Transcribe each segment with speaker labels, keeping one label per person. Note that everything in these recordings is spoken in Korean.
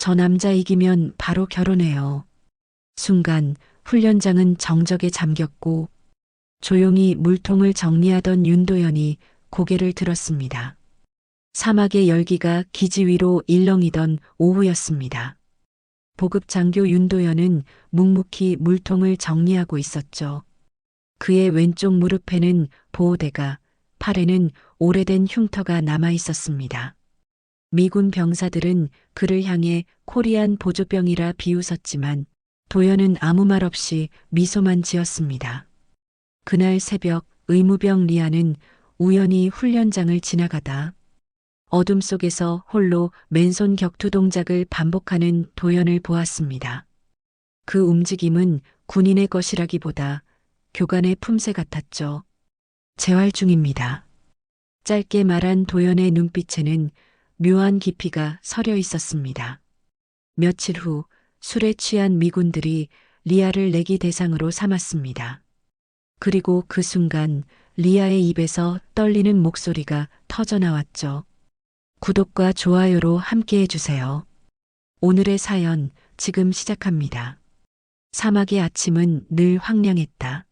Speaker 1: 저 남자 이기면 바로 결혼해요. 순간 훈련장은 정적에 잠겼고 조용히 물통을 정리하던 윤도현이 고개를 들었습니다. 사막의 열기가 기지 위로 일렁이던 오후였습니다. 보급 장교 윤도현은 묵묵히 물통을 정리하고 있었죠. 그의 왼쪽 무릎에는 보호대가, 팔에는 오래된 흉터가 남아 있었습니다. 미군 병사들은 그를 향해 코리안 보조병이라 비웃었지만 도연은 아무 말 없이 미소만 지었습니다. 그날 새벽 의무병 리아는 우연히 훈련장을 지나가다 어둠 속에서 홀로 맨손 격투 동작을 반복하는 도연을 보았습니다. 그 움직임은 군인의 것이라기보다 교관의 품새 같았죠. 재활 중입니다. 짧게 말한 도연의 눈빛에는 묘한 깊이가 서려 있었습니다. 며칠 후 술에 취한 미군들이 리아를 내기 대상으로 삼았습니다. 그리고 그 순간 리아의 입에서 떨리는 목소리가 터져 나왔죠. 구독과 좋아요로 함께 해주세요. 오늘의 사연 지금 시작합니다. 사막의 아침은 늘 황량했다.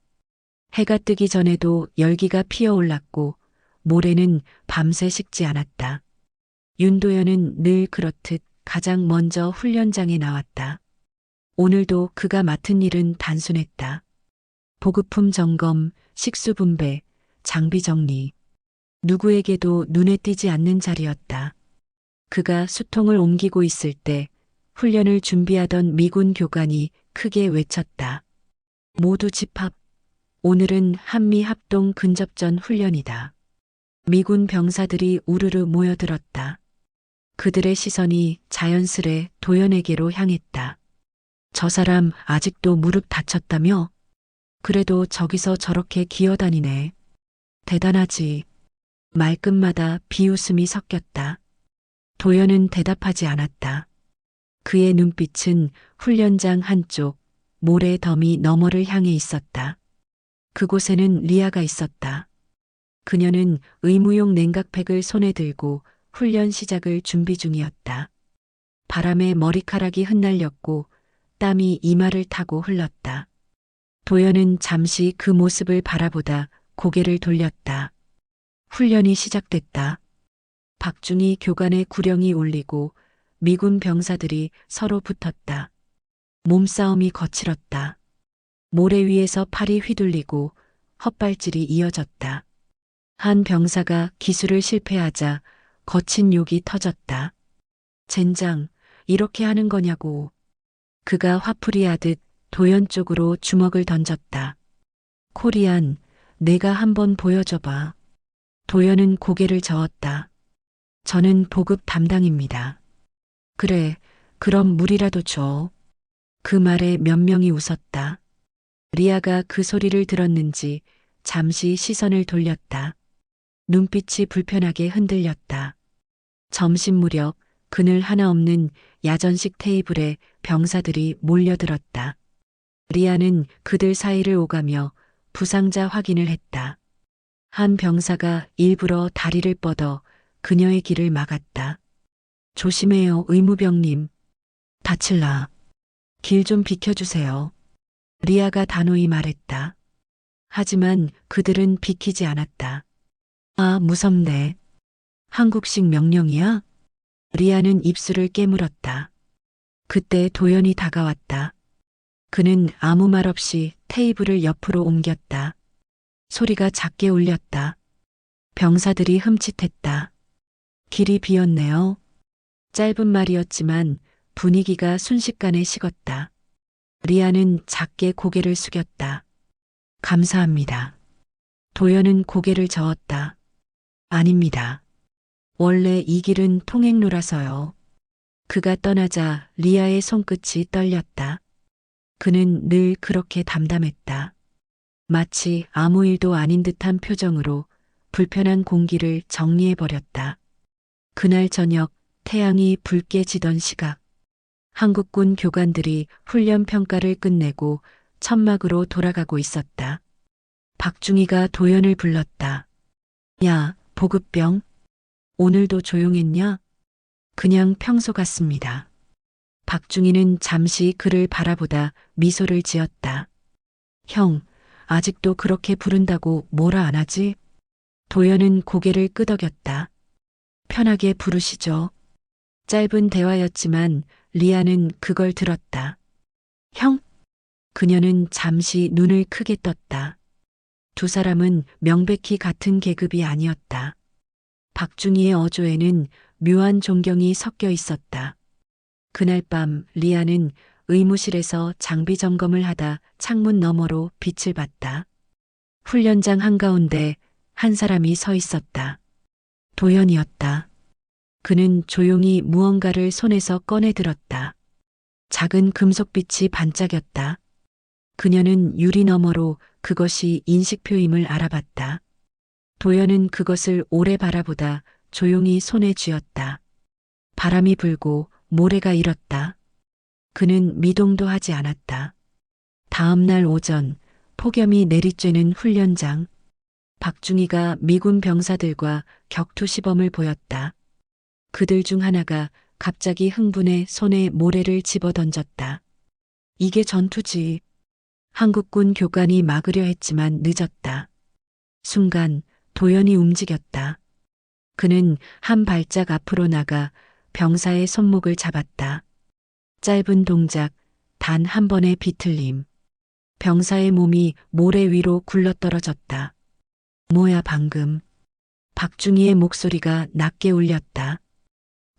Speaker 1: 해가 뜨기 전에도 열기가 피어올랐고 모래는 밤새 식지 않았다. 윤도현은 늘 그렇듯 가장 먼저 훈련장에 나왔다. 오늘도 그가 맡은 일은 단순했다. 보급품 점검, 식수 분배, 장비 정리. 누구에게도 눈에 띄지 않는 자리였다. 그가 수통을 옮기고 있을 때 훈련을 준비하던 미군 교관이 크게 외쳤다. 모두 집합. 오늘은 한미 합동 근접전 훈련이다. 미군 병사들이 우르르 모여들었다. 그들의 시선이 자연스레 도연에게로 향했다. 저 사람 아직도 무릎 다쳤다며? 그래도 저기서 저렇게 기어다니네. 대단하지. 말끝마다 비웃음이 섞였다. 도연은 대답하지 않았다. 그의 눈빛은 훈련장 한쪽 모래 더미 너머를 향해 있었다. 그곳에는 리아가 있었다. 그녀는 의무용 냉각팩을 손에 들고 훈련 시작을 준비 중이었다. 바람에 머리카락이 흩날렸고 땀이 이마를 타고 흘렀다. 도연은 잠시 그 모습을 바라보다 고개를 돌렸다. 훈련이 시작됐다. 박중희 교관의 구령이 울리고 미군 병사들이 서로 붙었다. 몸싸움이 거칠었다. 모래 위에서 팔이 휘둘리고 헛발질이 이어졌다. 한 병사가 기술을 실패하자 거친 욕이 터졌다. 젠장, 이렇게 하는 거냐고. 그가 화풀이 하듯 도연 쪽으로 주먹을 던졌다. 코리안, 내가 한번 보여줘봐. 도연은 고개를 저었다. 저는 보급 담당입니다. 그래, 그럼 물이라도 줘. 그 말에 몇 명이 웃었다. 리아가 그 소리를 들었는지 잠시 시선을 돌렸다. 눈빛이 불편하게 흔들렸다. 점심 무렵 그늘 하나 없는 야전식 테이블에 병사들이 몰려들었다. 리아는 그들 사이를 오가며 부상자 확인을 했다. 한 병사가 일부러 다리를 뻗어 그녀의 길을 막았다. 조심해요, 의무병님. 다칠라. 길 좀 비켜주세요. 리아가 단호히 말했다. 하지만 그들은 비키지 않았다. 아, 무섭네. 한국식 명령이야? 리아는 입술을 깨물었다. 그때 도연이 다가왔다. 그는 아무 말 없이 테이블을 옆으로 옮겼다. 소리가 작게 울렸다. 병사들이 흠칫했다. 길이 비었네요. 짧은 말이었지만 분위기가 순식간에 식었다. 리아는 작게 고개를 숙였다. 감사합니다. 도연은 고개를 저었다. 아닙니다. 원래 이 길은 통행로라서요. 그가 떠나자 리아의 손끝이 떨렸다. 그는 늘 그렇게 담담했다. 마치 아무 일도 아닌 듯한 표정으로 불편한 공기를 정리해버렸다. 그날 저녁 태양이 붉게 지던 시각. 한국군 교관들이 훈련 평가를 끝내고 천막으로 돌아가고 있었다. 박중희가 도연을 불렀다. 야, 보급병. 오늘도 조용했냐? 그냥 평소 같습니다. 박중희는 잠시 그를 바라보다 미소를 지었다. 형, 아직도 그렇게 부른다고 뭐라 안 하지? 도연은 고개를 끄덕였다. 편하게 부르시죠. 짧은 대화였지만 리아는 그걸 들었다. 형? 그녀는 잠시 눈을 크게 떴다. 두 사람은 명백히 같은 계급이 아니었다. 박중희의 어조에는 묘한 존경이 섞여 있었다. 그날 밤 리아는 의무실에서 장비 점검을 하다 창문 너머로 빛을 봤다. 훈련장 한가운데 한 사람이 서 있었다. 도연이었다. 그는 조용히 무언가를 손에서 꺼내 들었다. 작은 금속빛이 반짝였다. 그녀는 유리 너머로 그것이 인식표임을 알아봤다. 도연은 그것을 오래 바라보다 조용히 손에 쥐었다. 바람이 불고 모래가 일었다. 그는 미동도 하지 않았다. 다음 날 오전 폭염이 내리쬐는 훈련장. 박중희가 미군 병사들과 격투 시범을 보였다. 그들 중 하나가 갑자기 흥분해 손에 모래를 집어던졌다. 이게 전투지. 한국군 교관이 막으려 했지만 늦었다. 순간 도연이 움직였다. 그는 한 발짝 앞으로 나가 병사의 손목을 잡았다. 짧은 동작, 단 한 번의 비틀림. 병사의 몸이 모래 위로 굴러떨어졌다. 뭐야 방금. 박중희의 목소리가 낮게 울렸다.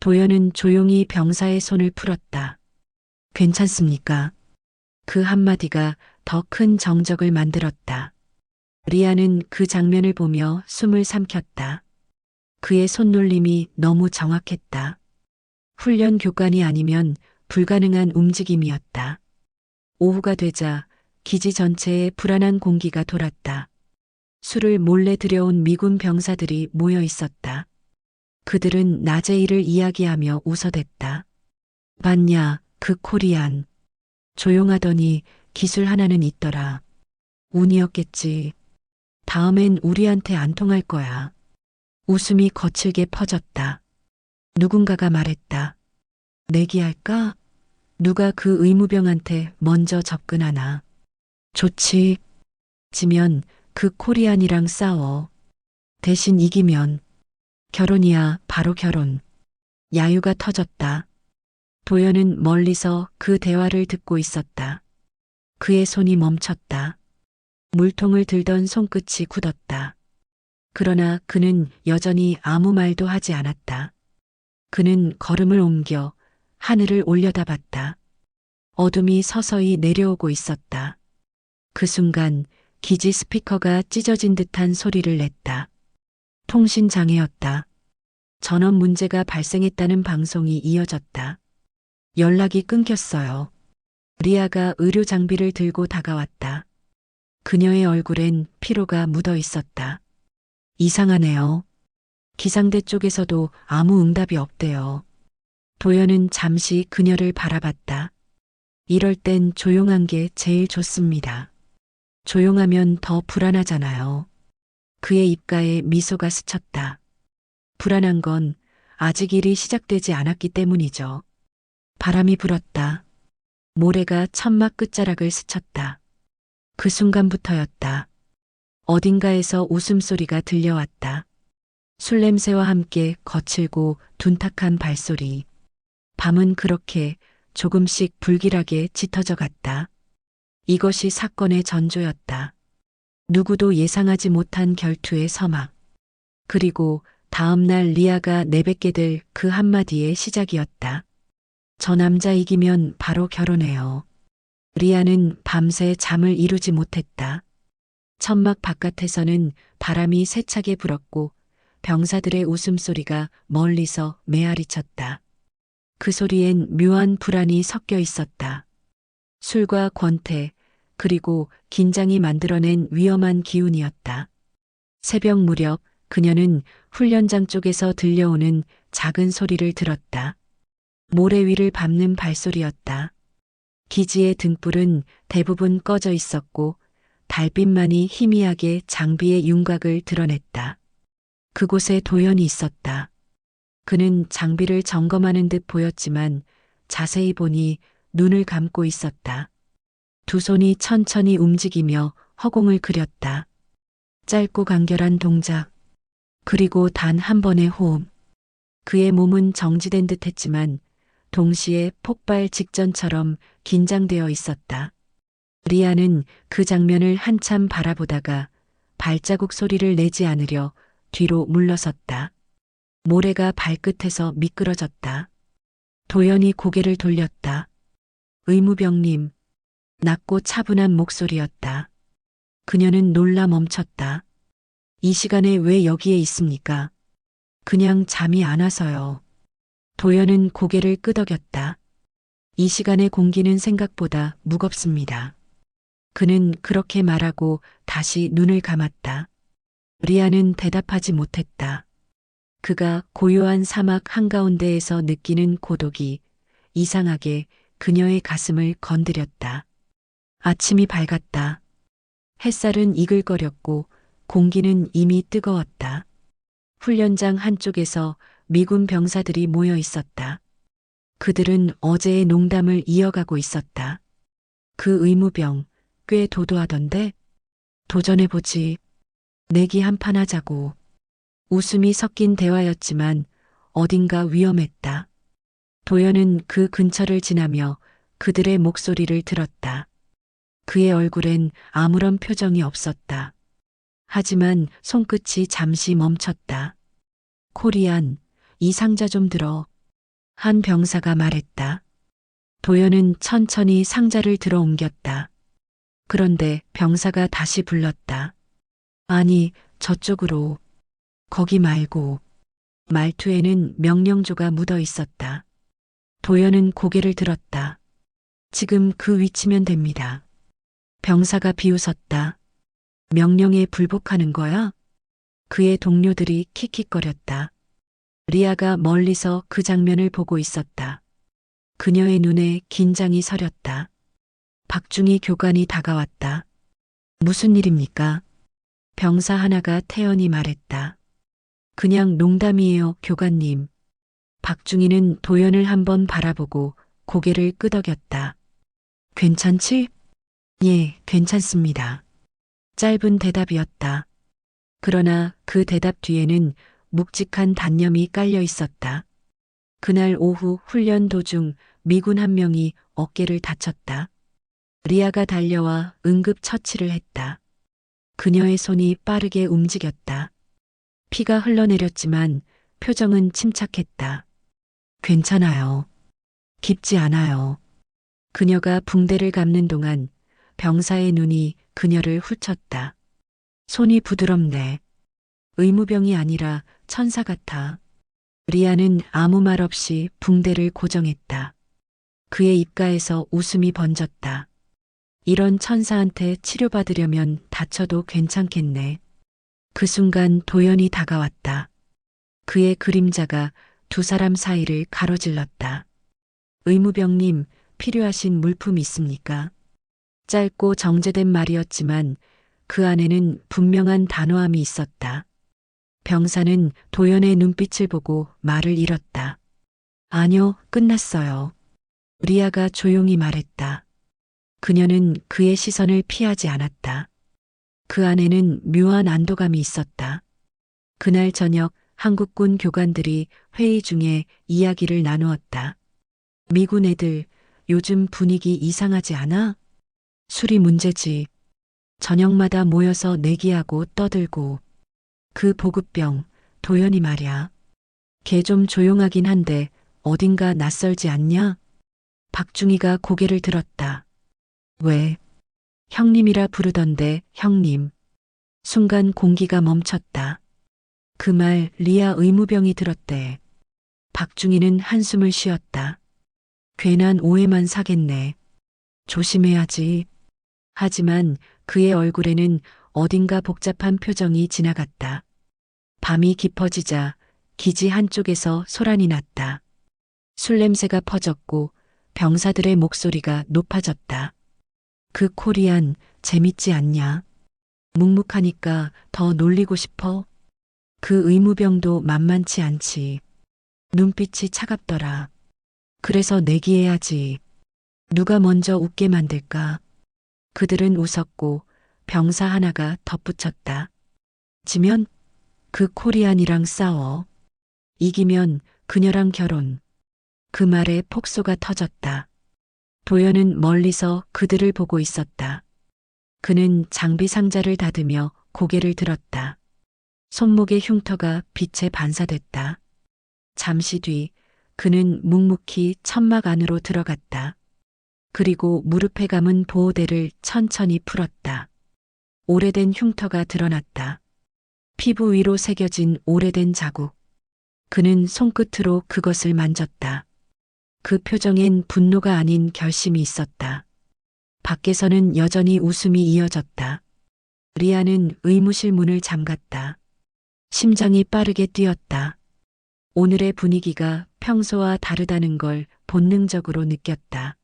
Speaker 1: 도연은 조용히 병사의 손을 풀었다. 괜찮습니까? 그 한마디가 더 큰 정적을 만들었다. 리아는 그 장면을 보며 숨을 삼켰다. 그의 손놀림이 너무 정확했다. 훈련 교관이 아니면 불가능한 움직임이었다. 오후가 되자 기지 전체에 불안한 공기가 돌았다. 술을 몰래 들여온 미군 병사들이 모여 있었다. 그들은 낮의 일을 이야기하며 웃어댔다. 봤냐, 그 코리안. 조용하더니 기술 하나는 있더라. 운이었겠지. 다음엔 우리한테 안 통할 거야. 웃음이 거칠게 퍼졌다. 누군가가 말했다. 내기할까? 누가 그 의무병한테 먼저 접근하나. 좋지. 지면 그 코리안이랑 싸워. 대신 이기면 결혼이야, 바로 결혼. 야유가 터졌다. 도연은 멀리서 그 대화를 듣고 있었다. 그의 손이 멈췄다. 물통을 들던 손끝이 굳었다. 그러나 그는 여전히 아무 말도 하지 않았다. 그는 걸음을 옮겨 하늘을 올려다봤다. 어둠이 서서히 내려오고 있었다. 그 순간 기지 스피커가 찢어진 듯한 소리를 냈다. 통신 장애였다. 전원 문제가 발생했다는 방송이 이어졌다. 연락이 끊겼어요. 리아가 의료 장비를 들고 다가왔다. 그녀의 얼굴엔 피로가 묻어 있었다. 이상하네요. 기상대 쪽에서도 아무 응답이 없대요. 도연은 잠시 그녀를 바라봤다. 이럴 땐 조용한 게 제일 좋습니다. 조용하면 더 불안하잖아요. 그의 입가에 미소가 스쳤다. 불안한 건 아직 일이 시작되지 않았기 때문이죠. 바람이 불었다. 모래가 천막 끝자락을 스쳤다. 그 순간부터였다. 어딘가에서 웃음소리가 들려왔다. 술 냄새와 함께 거칠고 둔탁한 발소리. 밤은 그렇게 조금씩 불길하게 짙어져 갔다. 이것이 사건의 전조였다. 누구도 예상하지 못한 결투의 서막. 그리고 다음 날 리아가 내뱉게 될 그 한마디의 시작이었다. 저 남자 이기면 바로 결혼해요. 리아는 밤새 잠을 이루지 못했다. 천막 바깥에서는 바람이 세차게 불었고 병사들의 웃음소리가 멀리서 메아리쳤다. 그 소리엔 묘한 불안이 섞여 있었다. 술과 권태, 그리고 긴장이 만들어낸 위험한 기운이었다. 새벽 무렵 그녀는 훈련장 쪽에서 들려오는 작은 소리를 들었다. 모래 위를 밟는 발소리였다. 기지의 등불은 대부분 꺼져 있었고 달빛만이 희미하게 장비의 윤곽을 드러냈다. 그곳에 도연이 있었다. 그는 장비를 점검하는 듯 보였지만 자세히 보니 눈을 감고 있었다. 두 손이 천천히 움직이며 허공을 그렸다. 짧고 간결한 동작, 그리고 단 한 번의 호흡. 그의 몸은 정지된 듯 했지만 동시에 폭발 직전처럼 긴장되어 있었다. 리아는 그 장면을 한참 바라보다가 발자국 소리를 내지 않으려 뒤로 물러섰다. 모래가 발끝에서 미끄러졌다. 도연이 고개를 돌렸다. 의무병님, 낮고 차분한 목소리였다. 그녀는 놀라 멈췄다. 이 시간에 왜 여기에 있습니까? 그냥 잠이 안 와서요. 도연은 고개를 끄덕였다. 이 시간의 공기는 생각보다 무겁습니다. 그는 그렇게 말하고 다시 눈을 감았다. 리아는 대답하지 못했다. 그가 고요한 사막 한가운데에서 느끼는 고독이 이상하게 그녀의 가슴을 건드렸다. 아침이 밝았다. 햇살은 이글거렸고 공기는 이미 뜨거웠다. 훈련장 한쪽에서 미군 병사들이 모여 있었다. 그들은 어제의 농담을 이어가고 있었다. 그 의무병 꽤 도도하던데? 도전해보지. 내기 한판 하자고. 웃음이 섞인 대화였지만 어딘가 위험했다. 도연은 그 근처를 지나며 그들의 목소리를 들었다. 그의 얼굴엔 아무런 표정이 없었다. 하지만 손끝이 잠시 멈췄다. 코리안, 이 상자 좀 들어. 한 병사가 말했다. 도연은 천천히 상자를 들어 옮겼다. 그런데 병사가 다시 불렀다. 아니, 저쪽으로. 거기 말고. 말투에는 명령조가 묻어 있었다. 도연은 고개를 들었다. 지금 그 위치면 됩니다. 병사가 비웃었다. 명령에 불복하는 거야? 그의 동료들이 킥킥거렸다. 리아가 멀리서 그 장면을 보고 있었다. 그녀의 눈에 긴장이 서렸다. 박중희 교관이 다가왔다. 무슨 일입니까? 병사 하나가 태연히 말했다. 그냥 농담이에요, 교관님. 박중희는 도연을 한번 바라보고 고개를 끄덕였다. 괜찮지? 예, 괜찮습니다. 짧은 대답이었다. 그러나 그 대답 뒤에는 묵직한 단념이 깔려 있었다. 그날 오후 훈련 도중 미군 한 명이 어깨를 다쳤다. 리아가 달려와 응급 처치를 했다. 그녀의 손이 빠르게 움직였다. 피가 흘러내렸지만 표정은 침착했다. 괜찮아요. 깊지 않아요. 그녀가 붕대를 감는 동안 병사의 눈이 그녀를 훑쳤다. 손이 부드럽네. 의무병이 아니라 천사 같아. 리아는 아무 말 없이 붕대를 고정했다. 그의 입가에서 웃음이 번졌다. 이런 천사한테 치료받으려면 다쳐도 괜찮겠네. 그 순간 도연이 다가왔다. 그의 그림자가 두 사람 사이를 가로질렀다. 의무병님, 필요하신 물품 있습니까? 짧고 정제된 말이었지만 그 안에는 분명한 단호함이 있었다. 병사는 도연의 눈빛을 보고 말을 잃었다. 아니요, 끝났어요. 리아가 조용히 말했다. 그녀는 그의 시선을 피하지 않았다. 그 안에는 묘한 안도감이 있었다. 그날 저녁 한국군 교관들이 회의 중에 이야기를 나누었다. 미군 애들, 요즘 분위기 이상하지 않아? 술이 문제지. 저녁마다 모여서 내기하고 떠들고. 그 보급병, 도연이 말야. 걔 좀 조용하긴 한데 어딘가 낯설지 않냐? 박중희가 고개를 들었다. 왜? 형님이라 부르던데, 형님. 순간 공기가 멈췄다. 그 말 리아 의무병이 들었대. 박중희는 한숨을 쉬었다. 괜한 오해만 사겠네. 조심해야지. 하지만 그의 얼굴에는 어딘가 복잡한 표정이 지나갔다. 밤이 깊어지자 기지 한쪽에서 소란이 났다. 술 냄새가 퍼졌고 병사들의 목소리가 높아졌다. 그 코리안 재밌지 않냐? 묵묵하니까 더 놀리고 싶어? 그 의무병도 만만치 않지. 눈빛이 차갑더라. 그래서 내기해야지. 누가 먼저 웃게 만들까? 그들은 웃었고 병사 하나가 덧붙였다. 지면 그 코리안이랑 싸워. 이기면 그녀랑 결혼. 그 말에 폭소가 터졌다. 도연은 멀리서 그들을 보고 있었다. 그는 장비 상자를 닫으며 고개를 들었다. 손목의 흉터가 빛에 반사됐다. 잠시 뒤 그는 묵묵히 천막 안으로 들어갔다. 그리고 무릎에 감은 보호대를 천천히 풀었다. 오래된 흉터가 드러났다. 피부 위로 새겨진 오래된 자국. 그는 손끝으로 그것을 만졌다. 그 표정엔 분노가 아닌 결심이 있었다. 밖에서는 여전히 웃음이 이어졌다. 리아는 의무실 문을 잠갔다. 심장이 빠르게 뛰었다. 오늘의 분위기가 평소와 다르다는 걸 본능적으로 느꼈다.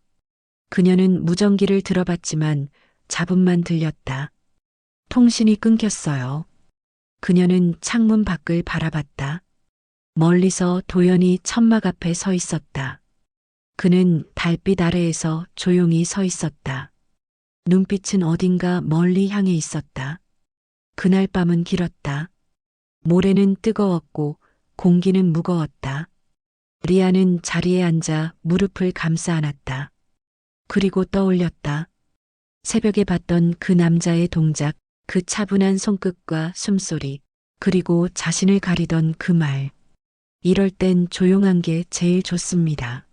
Speaker 1: 그녀는 무전기를 들어봤지만 잡음만 들렸다. 통신이 끊겼어요. 그녀는 창문 밖을 바라봤다. 멀리서 도연이 천막 앞에 서 있었다. 그는 달빛 아래에서 조용히 서 있었다. 눈빛은 어딘가 멀리 향해 있었다. 그날 밤은 길었다. 모래는 뜨거웠고 공기는 무거웠다. 리아는 자리에 앉아 무릎을 감싸 안았다. 그리고 떠올렸다. 새벽에 봤던 그 남자의 동작, 그 차분한 손끝과 숨소리, 그리고 자신을 가리던 그 말. 이럴 땐 조용한 게 제일 좋습니다.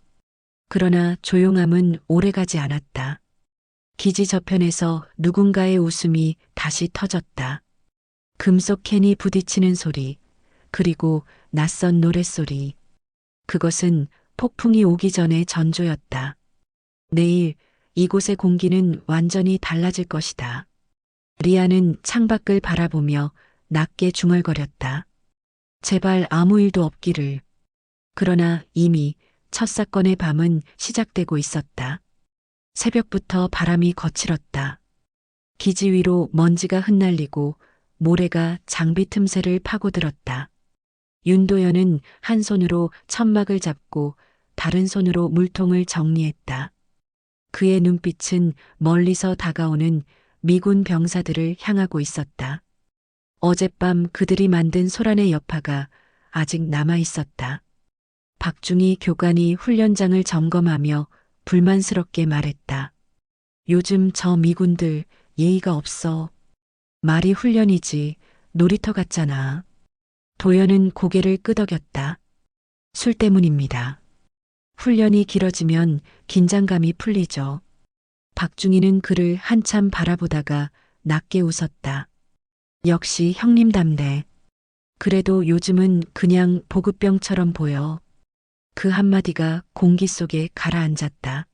Speaker 1: 그러나 조용함은 오래가지 않았다. 기지 저편에서 누군가의 웃음이 다시 터졌다. 금속 캔이 부딪히는 소리, 그리고 낯선 노랫소리. 그것은 폭풍이 오기 전의 전조였다. 내일 이곳의 공기는 완전히 달라질 것이다. 리아는 창밖을 바라보며 낮게 중얼거렸다. 제발 아무 일도 없기를. 그러나 이미 첫 사건의 밤은 시작되고 있었다. 새벽부터 바람이 거칠었다. 기지 위로 먼지가 흩날리고 모래가 장비 틈새를 파고들었다. 윤도현은 한 손으로 천막을 잡고 다른 손으로 물통을 정리했다. 그의 눈빛은 멀리서 다가오는 미군 병사들을 향하고 있었다. 어젯밤 그들이 만든 소란의 여파가 아직 남아 있었다. 박중희 교관이 훈련장을 점검하며 불만스럽게 말했다. 요즘 저 미군들 예의가 없어. 말이 훈련이지 놀이터 같잖아. 도연은 고개를 끄덕였다. 술 때문입니다. 훈련이 길어지면 긴장감이 풀리죠. 박중희는 그를 한참 바라보다가 낮게 웃었다. 역시 형님답네. 그래도 요즘은 그냥 보급병처럼 보여. 그 한마디가 공기 속에 가라앉았다.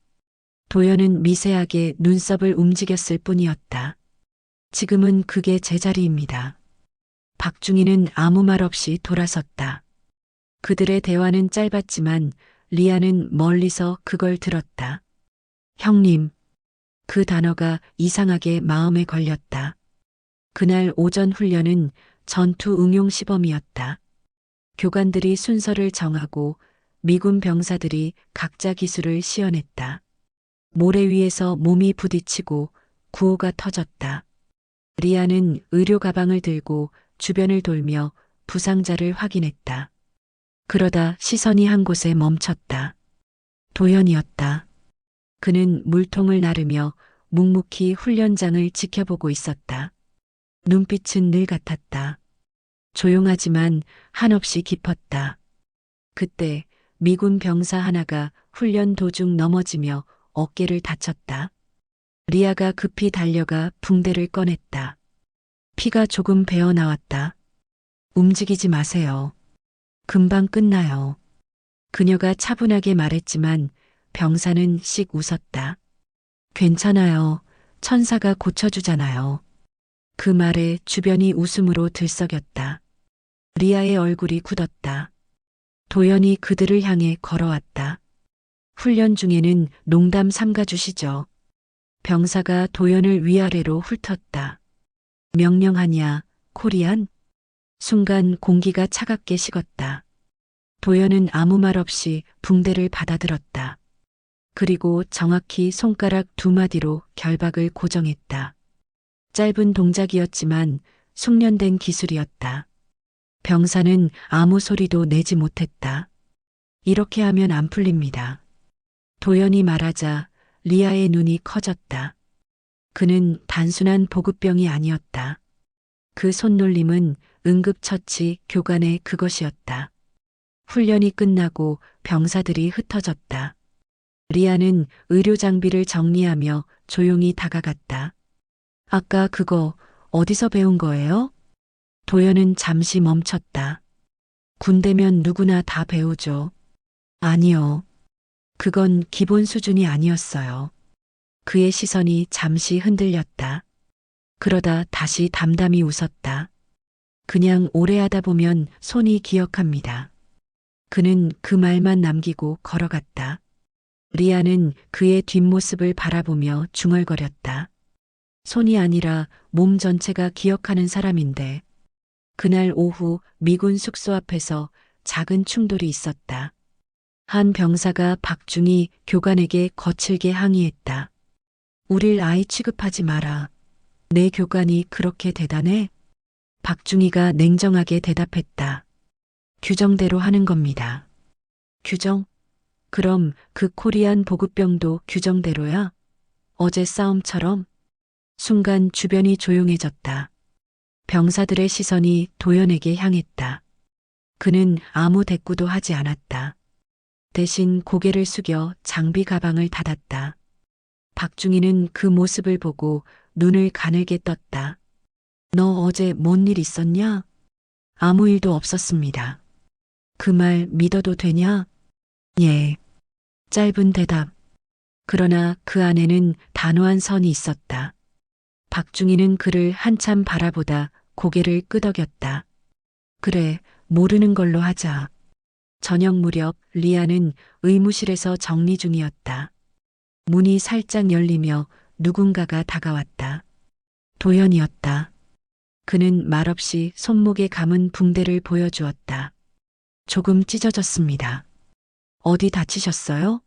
Speaker 1: 도연은 미세하게 눈썹을 움직였을 뿐이었다. 지금은 그게 제자리입니다. 박중희는 아무 말 없이 돌아섰다. 그들의 대화는 짧았지만 리아는 멀리서 그걸 들었다. 형님. 그 단어가 이상하게 마음에 걸렸다. 그날 오전 훈련은 전투 응용 시범이었다. 교관들이 순서를 정하고 미군 병사들이 각자 기술을 시연했다. 모래 위에서 몸이 부딪히고 구호가 터졌다. 리아는 의료 가방을 들고 주변을 돌며 부상자를 확인했다. 그러다 시선이 한 곳에 멈췄다. 도연이었다. 그는 물통을 나르며 묵묵히 훈련장을 지켜보고 있었다. 눈빛은 늘 같았다. 조용하지만 한없이 깊었다. 그때 미군 병사 하나가 훈련 도중 넘어지며 어깨를 다쳤다. 리아가 급히 달려가 붕대를 꺼냈다. 피가 조금 배어 나왔다. 움직이지 마세요. 금방 끝나요. 그녀가 차분하게 말했지만 병사는 씩 웃었다. 괜찮아요. 천사가 고쳐주잖아요. 그 말에 주변이 웃음으로 들썩였다. 리아의 얼굴이 굳었다. 도연이 그들을 향해 걸어왔다. 훈련 중에는 농담 삼가주시죠. 병사가 도연을 위아래로 훑었다. 명령하냐, 코리안? 순간 공기가 차갑게 식었다. 도연은 아무 말 없이 붕대를 받아들었다. 그리고 정확히 손가락 두 마디로 결박을 고정했다. 짧은 동작이었지만 숙련된 기술이었다. 병사는 아무 소리도 내지 못했다. 이렇게 하면 안 풀립니다. 도연이 말하자 리아의 눈이 커졌다. 그는 단순한 보급병이 아니었다. 그 손놀림은 응급처치 교관의 그것이었다. 훈련이 끝나고 병사들이 흩어졌다. 리아는 의료 장비를 정리하며 조용히 다가갔다. 아까 그거 어디서 배운 거예요? 도연은 잠시 멈췄다. 군대면 누구나 다 배우죠. 아니요. 그건 기본 수준이 아니었어요. 그의 시선이 잠시 흔들렸다. 그러다 다시 담담히 웃었다. 그냥 오래 하다 보면 손이 기억합니다. 그는 그 말만 남기고 걸어갔다. 리아는 그의 뒷모습을 바라보며 중얼거렸다. 손이 아니라 몸 전체가 기억하는 사람인데. 그날 오후 미군 숙소 앞에서 작은 충돌이 있었다. 한 병사가 박중희 교관에게 거칠게 항의했다. 우릴 아이 취급하지 마라. 내 교관이 그렇게 대단해? 박중희가 냉정하게 대답했다. 규정대로 하는 겁니다. 규정? 그럼 그 코리안 보급병도 규정대로야? 어제 싸움처럼? 순간 주변이 조용해졌다. 병사들의 시선이 도연에게 향했다. 그는 아무 대꾸도 하지 않았다. 대신 고개를 숙여 장비 가방을 닫았다. 박중희는 그 모습을 보고 눈을 가늘게 떴다. 너 어제 뭔 일 있었냐? 아무 일도 없었습니다. 그 말 믿어도 되냐? 예. 짧은 대답. 그러나 그 안에는 단호한 선이 있었다. 박중희는 그를 한참 바라보다 고개를 끄덕였다. 그래, 모르는 걸로 하자. 저녁 무렵 리아는 의무실에서 정리 중이었다. 문이 살짝 열리며 누군가가 다가왔다. 도연이었다. 그는 말없이 손목에 감은 붕대를 보여주었다. 조금 찢어졌습니다. 어디 다치셨어요?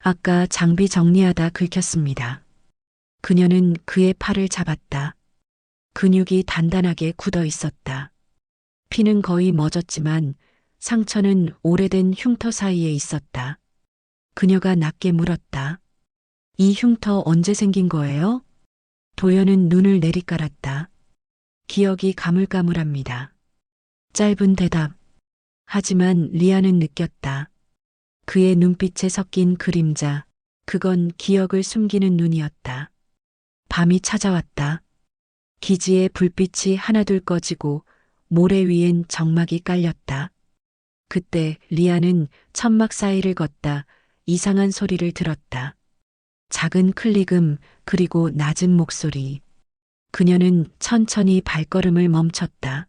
Speaker 1: 아까 장비 정리하다 긁혔습니다. 그녀는 그의 팔을 잡았다. 근육이 단단하게 굳어 있었다. 피는 거의 멎었지만 상처는 오래된 흉터 사이에 있었다. 그녀가 낮게 물었다. 이 흉터 언제 생긴 거예요? 도연은 눈을 내리깔았다. 기억이 가물가물합니다. 짧은 대답. 하지만 리아는 느꼈다. 그의 눈빛에 섞인 그림자, 그건 기억을 숨기는 눈이었다. 밤이 찾아왔다. 기지의 불빛이 하나둘 꺼지고 모래 위엔 적막이 깔렸다. 그때 리아는 천막 사이를 걷다 이상한 소리를 들었다. 작은 클릭음 그리고 낮은 목소리. 그녀는 천천히 발걸음을 멈췄다.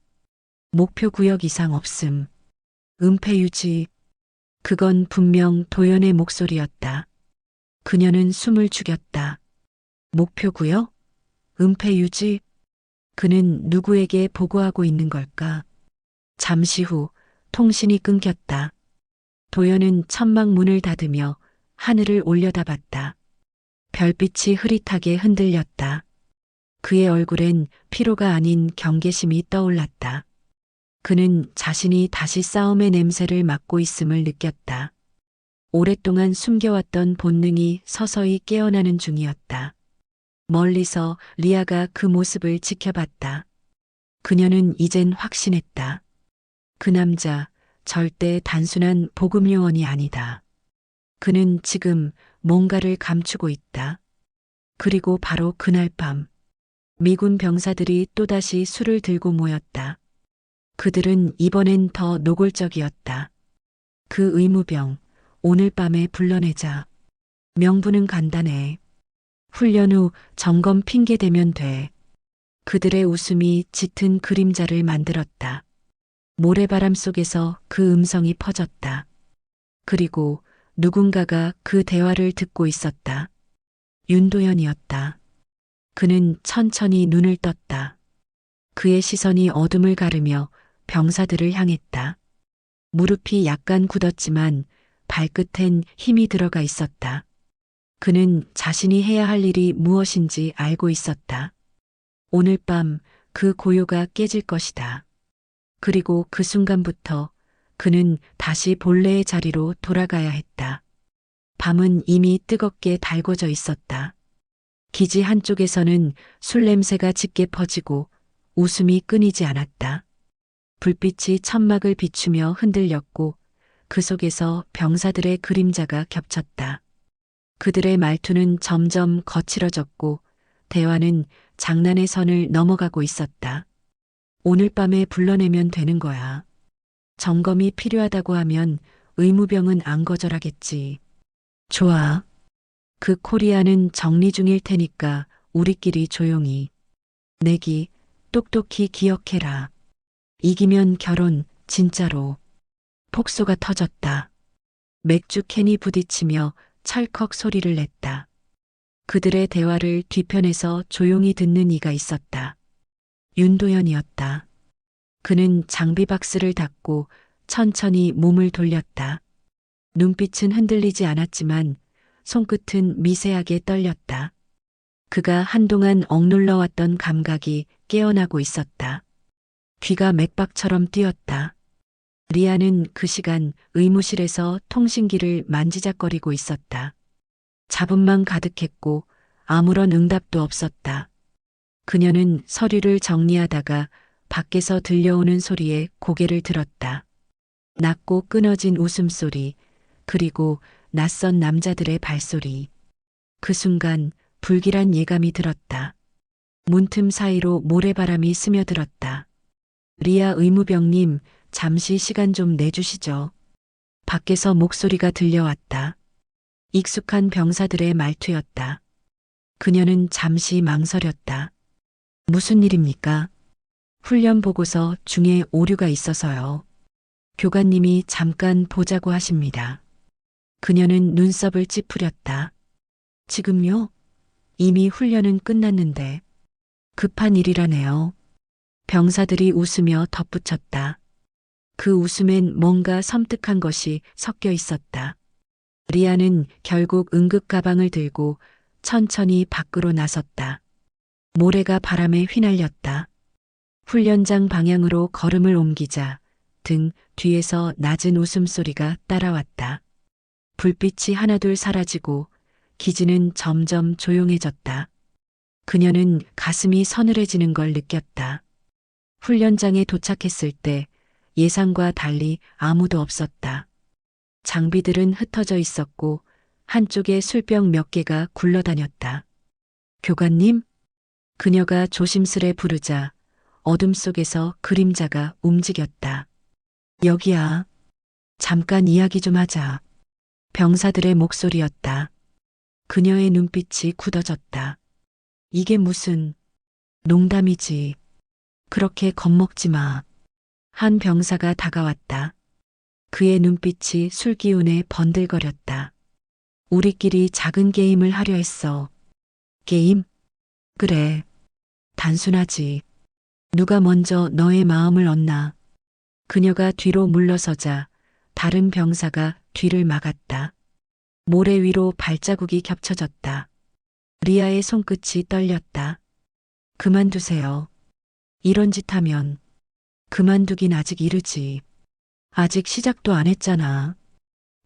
Speaker 1: 목표 구역 이상 없음. 은폐 유지. 그건 분명 도연의 목소리였다. 그녀는 숨을 죽였다. 목표 구역? 은폐 유지? 그는 누구에게 보고하고 있는 걸까? 잠시 후 통신이 끊겼다. 도연은 천막 문을 닫으며 하늘을 올려다봤다. 별빛이 흐릿하게 흔들렸다. 그의 얼굴엔 피로가 아닌 경계심이 떠올랐다. 그는 자신이 다시 싸움의 냄새를 맡고 있음을 느꼈다. 오랫동안 숨겨왔던 본능이 서서히 깨어나는 중이었다. 멀리서 리아가 그 모습을 지켜봤다. 그녀는 이젠 확신했다. 그 남자 절대 단순한 보급 요원이 아니다. 그는 지금 뭔가를 감추고 있다. 그리고 바로 그날 밤 미군 병사들이 또다시 술을 들고 모였다. 그들은 이번엔 더 노골적이었다. 그 의무병 오늘 밤에 불러내자. 명분은 간단해. 훈련 후 점검 핑계 대면 돼. 그들의 웃음이 짙은 그림자를 만들었다. 모래바람 속에서 그 음성이 퍼졌다. 그리고 누군가가 그 대화를 듣고 있었다. 윤도현이었다. 그는 천천히 눈을 떴다. 그의 시선이 어둠을 가르며 병사들을 향했다. 무릎이 약간 굳었지만 발끝엔 힘이 들어가 있었다. 그는 자신이 해야 할 일이 무엇인지 알고 있었다. 오늘 밤 그 고요가 깨질 것이다. 그리고 그 순간부터 그는 다시 본래의 자리로 돌아가야 했다. 밤은 이미 뜨겁게 달궈져 있었다. 기지 한쪽에서는 술 냄새가 짙게 퍼지고 웃음이 끊이지 않았다. 불빛이 천막을 비추며 흔들렸고 그 속에서 병사들의 그림자가 겹쳤다. 그들의 말투는 점점 거칠어졌고 대화는 장난의 선을 넘어가고 있었다. 오늘 밤에 불러내면 되는 거야. 점검이 필요하다고 하면 의무병은 안 거절하겠지. 좋아. 그 코리아는 정리 중일 테니까 우리끼리 조용히. 내기 똑똑히 기억해라. 이기면 결혼, 진짜로. 폭소가 터졌다. 맥주 캔이 부딪히며 찰컥 소리를 냈다. 그들의 대화를 뒤편에서 조용히 듣는 이가 있었다. 윤도현이었다. 그는 장비 박스를 닫고 천천히 몸을 돌렸다. 눈빛은 흔들리지 않았지만 손끝은 미세하게 떨렸다. 그가 한동안 억눌러왔던 감각이 깨어나고 있었다. 귀가 맥박처럼 뛰었다. 리아는 그 시간 의무실에서 통신기를 만지작거리고 있었다. 잡음만 가득했고 아무런 응답도 없었다. 그녀는 서류를 정리하다가 밖에서 들려오는 소리에 고개를 들었다. 낮고 끊어진 웃음소리, 그리고 낯선 남자들의 발소리. 그 순간 불길한 예감이 들었다. 문틈 사이로 모래바람이 스며들었다. 리아 의무병님, 잠시 시간 좀 내주시죠. 밖에서 목소리가 들려왔다. 익숙한 병사들의 말투였다. 그녀는 잠시 망설였다. 무슨 일입니까? 훈련 보고서 중에 오류가 있어서요. 교관님이 잠깐 보자고 하십니다. 그녀는 눈썹을 찌푸렸다. 지금요? 이미 훈련은 끝났는데. 급한 일이라네요. 병사들이 웃으며 덧붙였다. 그 웃음엔 뭔가 섬뜩한 것이 섞여 있었다. 리아는 결국 응급 가방을 들고 천천히 밖으로 나섰다. 모래가 바람에 휘날렸다. 훈련장 방향으로 걸음을 옮기자 등 뒤에서 낮은 웃음소리가 따라왔다. 불빛이 하나둘 사라지고 기지는 점점 조용해졌다. 그녀는 가슴이 서늘해지는 걸 느꼈다. 훈련장에 도착했을 때 예상과 달리 아무도 없었다. 장비들은 흩어져 있었고 한쪽에 술병 몇 개가 굴러다녔다. 교관님? 그녀가 조심스레 부르자 어둠 속에서 그림자가 움직였다. 여기야. 잠깐 이야기 좀 하자. 병사들의 목소리였다. 그녀의 눈빛이 굳어졌다. 이게 무슨 농담이지. 그렇게 겁먹지 마. 한 병사가 다가왔다. 그의 눈빛이 술기운에 번들거렸다. 우리끼리 작은 게임을 하려 했어. 게임? 그래. 단순하지. 누가 먼저 너의 마음을 얻나. 그녀가 뒤로 물러서자 다른 병사가 뒤를 막았다. 모래 위로 발자국이 겹쳐졌다. 리아의 손끝이 떨렸다. 그만두세요. 이런 짓 하면. 그만두긴 아직 이르지. 아직 시작도 안 했잖아.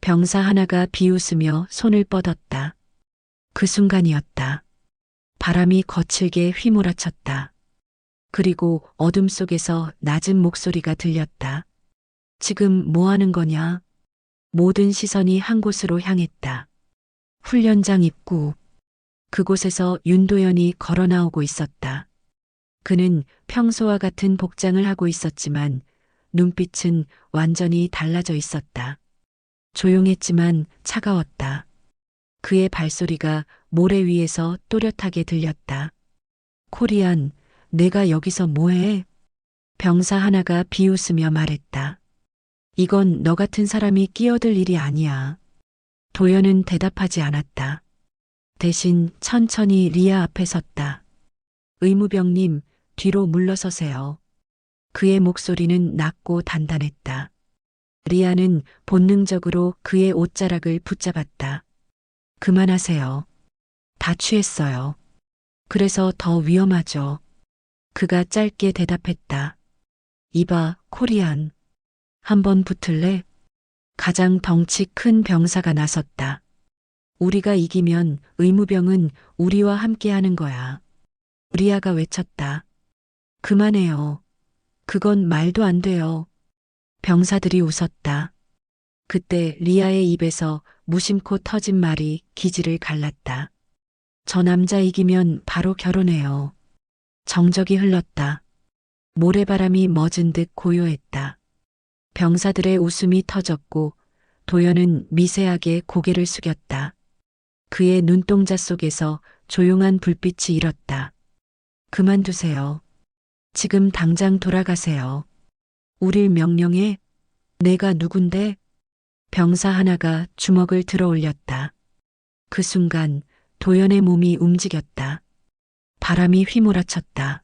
Speaker 1: 병사 하나가 비웃으며 손을 뻗었다. 그 순간이었다. 바람이 거칠게 휘몰아쳤다. 그리고 어둠 속에서 낮은 목소리가 들렸다. 지금 뭐 하는 거냐? 모든 시선이 한 곳으로 향했다. 훈련장 입구. 그곳에서 윤도현이 걸어 나오고 있었다. 그는 평소와 같은 복장을 하고 있었지만 눈빛은 완전히 달라져 있었다. 조용했지만 차가웠다. 그의 발소리가 모래 위에서 또렷하게 들렸다. 코리안, 내가 여기서 뭐해? 병사 하나가 비웃으며 말했다. 이건 너 같은 사람이 끼어들 일이 아니야. 도연은 대답하지 않았다. 대신 천천히 리아 앞에 섰다. 의무병님, 뒤로 물러서세요. 그의 목소리는 낮고 단단했다. 리아는 본능적으로 그의 옷자락을 붙잡았다. 그만하세요. 다 취했어요. 그래서 더 위험하죠. 그가 짧게 대답했다. 이봐, 코리안. 한번 붙을래? 가장 덩치 큰 병사가 나섰다. 우리가 이기면 의무병은 우리와 함께 하는 거야. 리아가 외쳤다. 그만해요. 그건 말도 안 돼요. 병사들이 웃었다. 그때 리아의 입에서 무심코 터진 말이 기지를 갈랐다. 저 남자 이기면 바로 결혼해요. 정적이 흘렀다. 모래바람이 멎은 듯 고요했다. 병사들의 웃음이 터졌고 도연은 미세하게 고개를 숙였다. 그의 눈동자 속에서 조용한 불빛이 일었다. 그만두세요. 지금 당장 돌아가세요. 우릴 명령해. 내가 누군데? 병사 하나가 주먹을 들어 올렸다. 그 순간 도연의 몸이 움직였다. 바람이 휘몰아쳤다.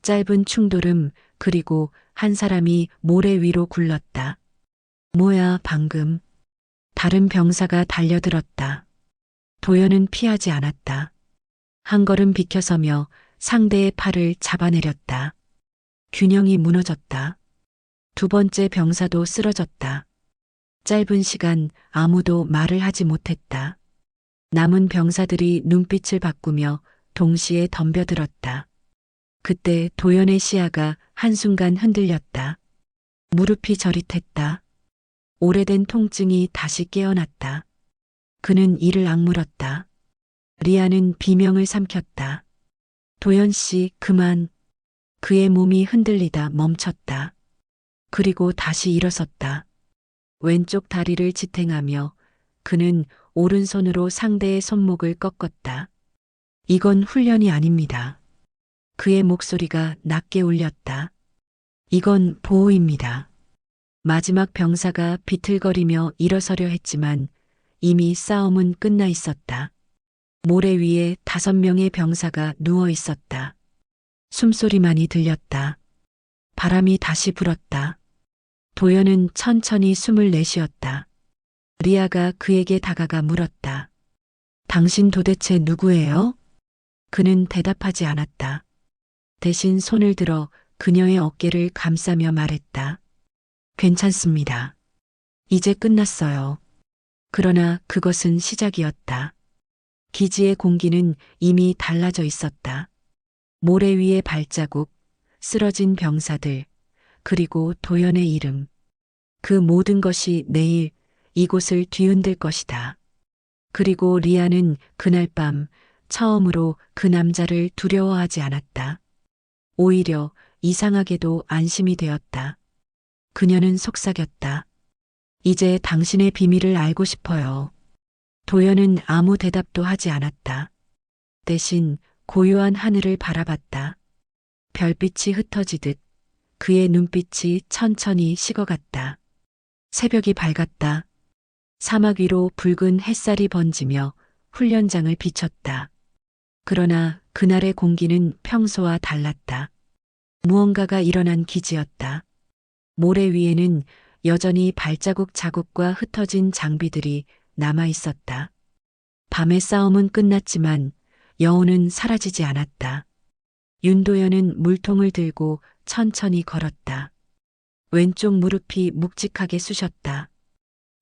Speaker 1: 짧은 충돌음 그리고 한 사람이 모래 위로 굴렀다. 뭐야 방금. 다른 병사가 달려들었다. 도연은 피하지 않았다. 한 걸음 비켜서며 상대의 팔을 잡아내렸다. 균형이 무너졌다. 두 번째 병사도 쓰러졌다. 짧은 시간 아무도 말을 하지 못했다. 남은 병사들이 눈빛을 바꾸며 동시에 덤벼들었다. 그때 도연의 시야가 한순간 흔들렸다. 무릎이 저릿했다. 오래된 통증이 다시 깨어났다. 그는 이를 악물었다. 리아는 비명을 삼켰다. 도연 씨, 그만. 그의 몸이 흔들리다 멈췄다. 그리고 다시 일어섰다. 왼쪽 다리를 지탱하며 그는 오른손으로 상대의 손목을 꺾었다. 이건 훈련이 아닙니다. 그의 목소리가 낮게 울렸다. 이건 보호입니다. 마지막 병사가 비틀거리며 일어서려 했지만 이미 싸움은 끝나 있었다. 모래 위에 5명의 병사가 누워 있었다. 숨소리만이 들렸다. 바람이 다시 불었다. 도연은 천천히 숨을 내쉬었다. 리아가 그에게 다가가 물었다. 당신 도대체 누구예요? 그는 대답하지 않았다. 대신 손을 들어 그녀의 어깨를 감싸며 말했다. 괜찮습니다. 이제 끝났어요. 그러나 그것은 시작이었다. 기지의 공기는 이미 달라져 있었다. 모래 위의 발자국, 쓰러진 병사들, 그리고 도연의 이름. 그 모든 것이 내일 이곳을 뒤흔들 것이다. 그리고 리아는 그날 밤 처음으로 그 남자를 두려워하지 않았다. 오히려 이상하게도 안심이 되었다. 그녀는 속삭였다. 이제 당신의 비밀을 알고 싶어요. 도연은 아무 대답도 하지 않았다. 대신 고요한 하늘을 바라봤다. 별빛이 흩어지듯 그의 눈빛이 천천히 식어갔다. 새벽이 밝았다. 사막 위로 붉은 햇살이 번지며 훈련장을 비췄다. 그러나 그날의 공기는 평소와 달랐다. 무언가가 일어난 기지였다. 모래 위에는 여전히 발자국 자국과 흩어진 장비들이 남아 있었다. 밤의 싸움은 끝났지만 여운은 사라지지 않았다. 윤도현은 물통을 들고 천천히 걸었다. 왼쪽 무릎이 묵직하게 쑤셨다.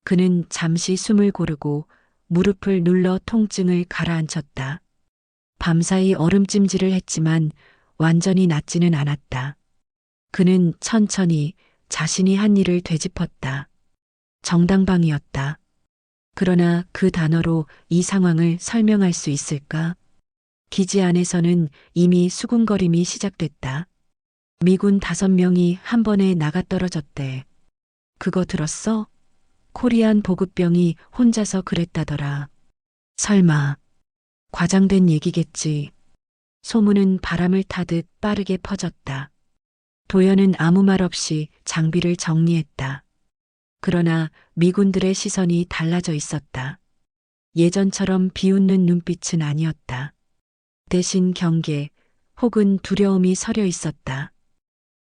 Speaker 1: 그는 잠시 숨을 고르고 무릎을 눌러 통증을 가라앉혔다. 밤사이 얼음찜질을 했지만 완전히 낫지는 않았다. 그는 천천히 자신이 한 일을 되짚었다. 정당방위였다. 그러나 그 단어로 이 상황을 설명할 수 있을까? 기지 안에서는 이미 수군거림이 시작됐다. 미군 5명이 한 번에 나가떨어졌대. 그거 들었어? 코리안 보급병이 혼자서 그랬다더라. 설마 과장된 얘기겠지. 소문은 바람을 타듯 빠르게 퍼졌다. 도연은 아무 말 없이 장비를 정리했다. 그러나 미군들의 시선이 달라져 있었다. 예전처럼 비웃는 눈빛은 아니었다. 대신 경계 혹은 두려움이 서려 있었다.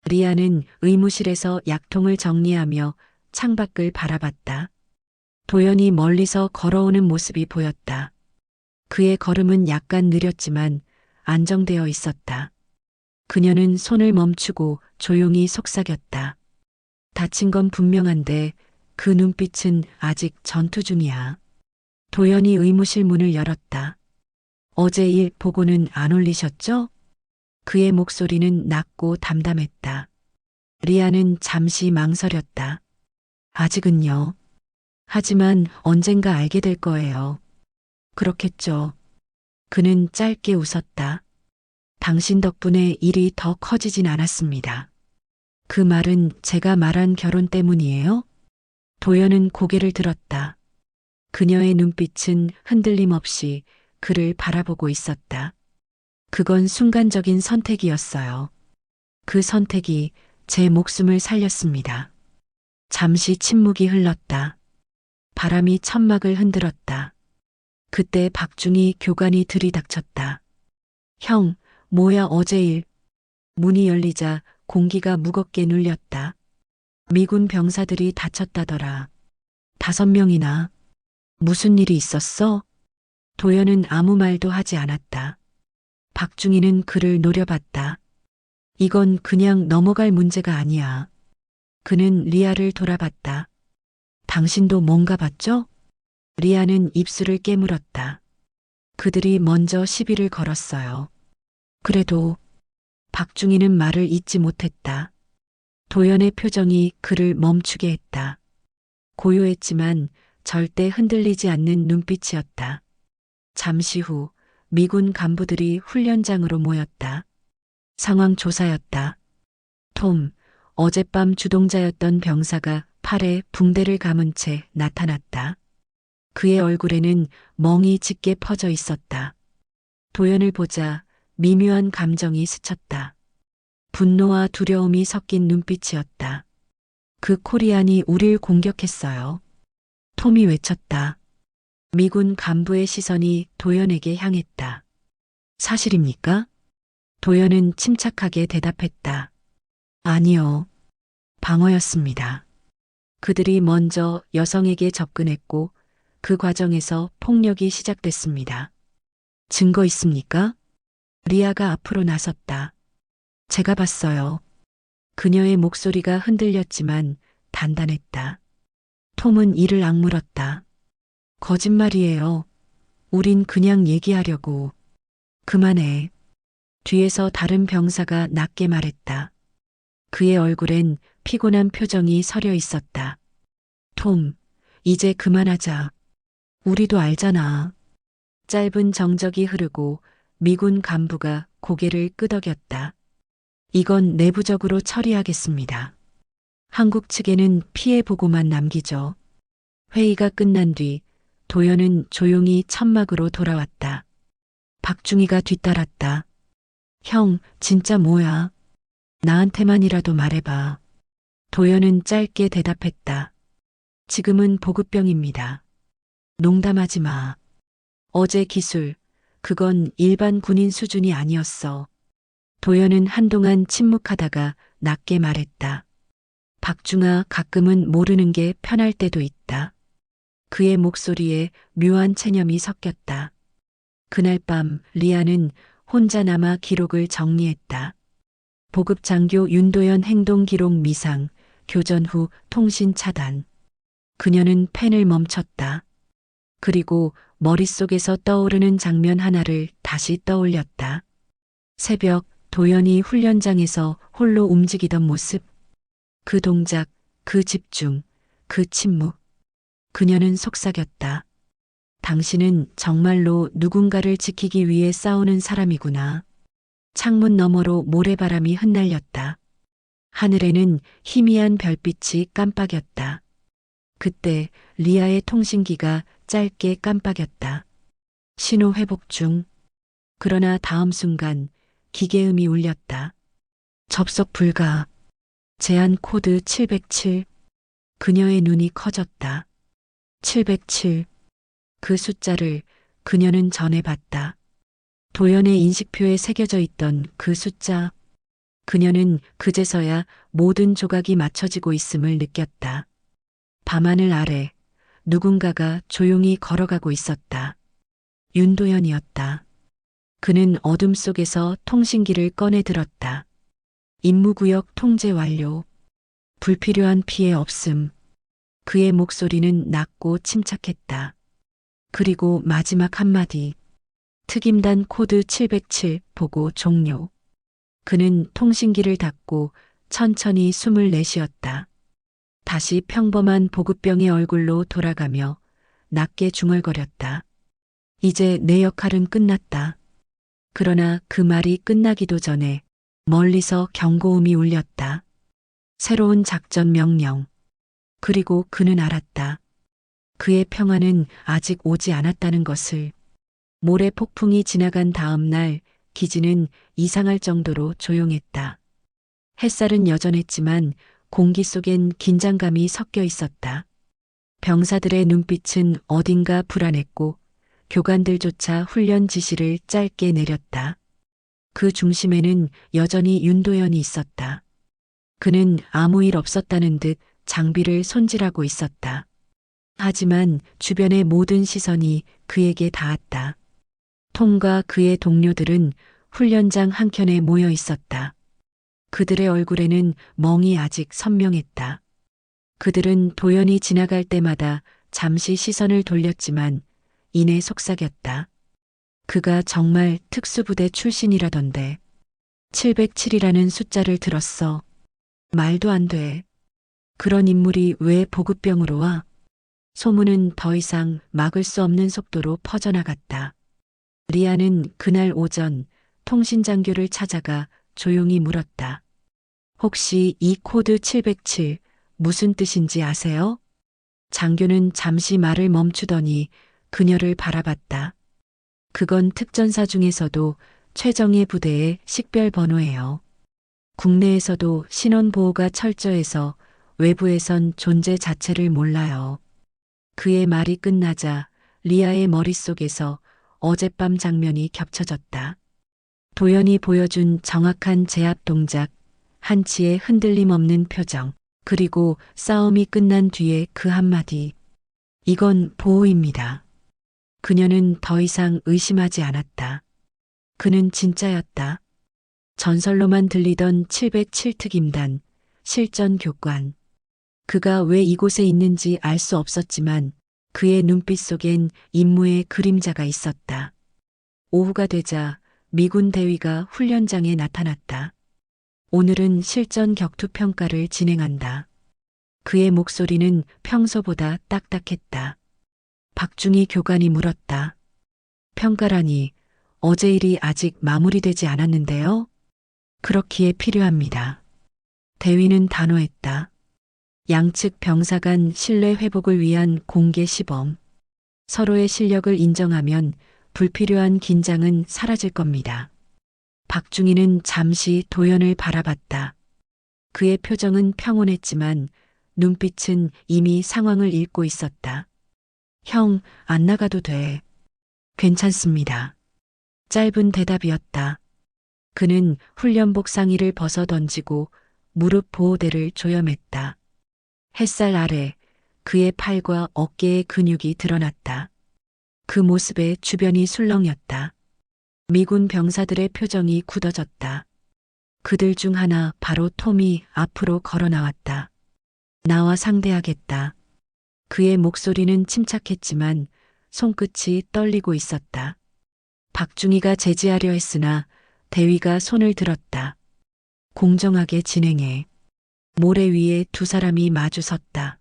Speaker 1: 리아는 의무실에서 약통을 정리하며 창밖을 바라봤다. 도연이 멀리서 걸어오는 모습이 보였다. 그의 걸음은 약간 느렸지만 안정되어 있었다. 그녀는 손을 멈추고 조용히 속삭였다. 다친 건 분명한데 그 눈빛은 아직 전투 중이야. 도연이 의무실 문을 열었다. 어제 일 보고는 안 올리셨죠? 그의 목소리는 낮고 담담했다. 리아는 잠시 망설였다. 아직은요. 하지만 언젠가 알게 될 거예요. 그렇겠죠. 그는 짧게 웃었다. 당신 덕분에 일이 더 커지진 않았습니다. 그 말은 제가 말한 결혼 때문이에요? 도연은 고개를 들었다. 그녀의 눈빛은 흔들림 없이 그를 바라보고 있었다. 그건 순간적인 선택이었어요. 그 선택이 제 목숨을 살렸습니다. 잠시 침묵이 흘렀다. 바람이 천막을 흔들었다. 그때 박중희 교관이 들이닥쳤다. 형, 뭐야 어제 일. 문이 열리자 공기가 무겁게 눌렸다. 미군 병사들이 다쳤다더라. 5명이나. 무슨 일이 있었어? 도연은 아무 말도 하지 않았다. 박중희는 그를 노려봤다. 이건 그냥 넘어갈 문제가 아니야. 그는 리아를 돌아봤다. 당신도 뭔가 봤죠? 리아는 입술을 깨물었다. 그들이 먼저 시비를 걸었어요. 그래도 박중희는 말을 잇지 못했다. 도연의 표정이 그를 멈추게 했다. 고요했지만 절대 흔들리지 않는 눈빛이었다. 잠시 후 미군 간부들이 훈련장으로 모였다. 상황 조사였다. 톰, 어젯밤 주동자였던 병사가 팔에 붕대를 감은 채 나타났다. 그의 얼굴에는 멍이 짙게 퍼져 있었다. 도연을 보자 미묘한 감정이 스쳤다. 분노와 두려움이 섞인 눈빛이었다. 그 코리안이 우릴 공격했어요. 톰이 외쳤다. 미군 간부의 시선이 도연에게 향했다. 사실입니까? 도연은 침착하게 대답했다. 아니요. 방어였습니다. 그들이 먼저 여성에게 접근했고 그 과정에서 폭력이 시작됐습니다. 증거 있습니까? 리아가 앞으로 나섰다. 제가 봤어요. 그녀의 목소리가 흔들렸지만 단단했다. 톰은 이를 악물었다. 거짓말이에요. 우린 그냥 얘기하려고. 그만해. 뒤에서 다른 병사가 낮게 말했다. 그의 얼굴엔 피곤한 표정이 서려 있었다. 톰, 이제 그만하자. 우리도 알잖아. 짧은 정적이 흐르고 미군 간부가 고개를 끄덕였다. 이건 내부적으로 처리하겠습니다. 한국 측에는 피해 보고만 남기죠. 회의가 끝난 뒤 도연은 조용히 천막으로 돌아왔다. 박중희가 뒤따랐다. 형, 진짜 뭐야? 나한테만이라도 말해봐. 도연은 짧게 대답했다. 지금은 보급병입니다. 농담하지 마. 어제 기술, 그건 일반 군인 수준이 아니었어. 도연은 한동안 침묵하다가 낮게 말했다. 박중아, 가끔은 모르는 게 편할 때도 있다. 그의 목소리에 묘한 체념이 섞였다. 그날 밤 리아는 혼자 남아 기록을 정리했다. 보급 장교 윤도현 행동 기록 미상, 교전 후 통신 차단. 그녀는 펜을 멈췄다. 그리고 머릿속에서 떠오르는 장면 하나를 다시 떠올렸다. 새벽 도연이 훈련장에서 홀로 움직이던 모습. 그 동작, 그 집중, 그 침묵. 그녀는 속삭였다. 당신은 정말로 누군가를 지키기 위해 싸우는 사람이구나. 창문 너머로 모래바람이 흩날렸다. 하늘에는 희미한 별빛이 깜빡였다. 그때 리아의 통신기가 짧게 깜빡였다. 신호 회복 중. 그러나 다음 순간 기계음이 울렸다. 접속 불가. 제한 코드 707. 그녀의 눈이 커졌다. 707. 그 숫자를 그녀는 전해봤다. 도연의 인식표에 새겨져 있던 그 숫자. 그녀는 그제서야 모든 조각이 맞춰지고 있음을 느꼈다. 밤하늘 아래 누군가가 조용히 걸어가고 있었다. 윤도현이었다. 그는 어둠 속에서 통신기를 꺼내 들었다. 임무구역 통제 완료. 불필요한 피해 없음. 그의 목소리는 낮고 침착했다. 그리고 마지막 한마디. 특임단 코드 707 보고 종료. 그는 통신기를 닫고 천천히 숨을 내쉬었다. 다시 평범한 보급병의 얼굴로 돌아가며 낮게 중얼거렸다. 이제 내 역할은 끝났다. 그러나 그 말이 끝나기도 전에 멀리서 경고음이 울렸다. 새로운 작전 명령. 그리고 그는 알았다. 그의 평화는 아직 오지 않았다는 것을. 모래 폭풍이 지나간 다음 날 기지는 이상할 정도로 조용했다. 햇살은 여전했지만 공기 속엔 긴장감이 섞여 있었다. 병사들의 눈빛은 어딘가 불안했고 교관들조차 훈련 지시를 짧게 내렸다. 그 중심에는 여전히 윤도현이 있었다. 그는 아무 일 없었다는 듯 장비를 손질하고 있었다. 하지만 주변의 모든 시선이 그에게 닿았다. 톰과 그의 동료들은 훈련장 한켠에 모여 있었다. 그들의 얼굴에는 멍이 아직 선명했다. 그들은 도연이 지나갈 때마다 잠시 시선을 돌렸지만 이내 속삭였다. 그가 정말 특수부대 출신이라던데. 707이라는 숫자를 들었어. 말도 안 돼. 그런 인물이 왜 보급병으로 와? 소문은 더 이상 막을 수 없는 속도로 퍼져나갔다. 리아는 그날 오전 통신장교를 찾아가 조용히 물었다. 혹시 이 코드 707 무슨 뜻인지 아세요? 장교는 잠시 말을 멈추더니 그녀를 바라봤다. 그건 특전사 중에서도 최정예 부대의 식별 번호예요. 국내에서도 신원보호가 철저해서 외부에선 존재 자체를 몰라요. 그의 말이 끝나자 리아의 머릿속에서 어젯밤 장면이 겹쳐졌다. 도연이 보여준 정확한 제압 동작, 한치의 흔들림 없는 표정, 그리고 싸움이 끝난 뒤에 그 한마디. 이건 보호입니다. 그녀는 더 이상 의심하지 않았다. 그는 진짜였다. 전설로만 들리던 707특임단, 실전 교관. 그가 왜 이곳에 있는지 알 수 없었지만 그의 눈빛 속엔 임무의 그림자가 있었다. 오후가 되자 미군 대위가 훈련장에 나타났다. 오늘은 실전 격투 평가를 진행한다. 그의 목소리는 평소보다 딱딱했다. 박중희 교관이 물었다. 평가라니, 어제 일이 아직 마무리되지 않았는데요? 그렇기에 필요합니다. 대위는 단호했다. 양측 병사 간 신뢰 회복을 위한 공개 시범. 서로의 실력을 인정하면 불필요한 긴장은 사라질 겁니다. 박중희는 잠시 도연을 바라봤다. 그의 표정은 평온했지만 눈빛은 이미 상황을 읽고 있었다. 형, 안 나가도 돼. 괜찮습니다. 짧은 대답이었다. 그는 훈련복 상의를 벗어 던지고 무릎 보호대를 조염했다. 햇살 아래 그의 팔과 어깨의 근육이 드러났다. 그 모습에 주변이 술렁였다. 미군 병사들의 표정이 굳어졌다. 그들 중 하나 바로 톰이 앞으로 걸어 나왔다. 나와 상대하겠다. 그의 목소리는 침착했지만 손끝이 떨리고 있었다. 박중희가 제지하려 했으나 대위가 손을 들었다. 공정하게 진행해. 모래 위에 두 사람이 마주 섰다.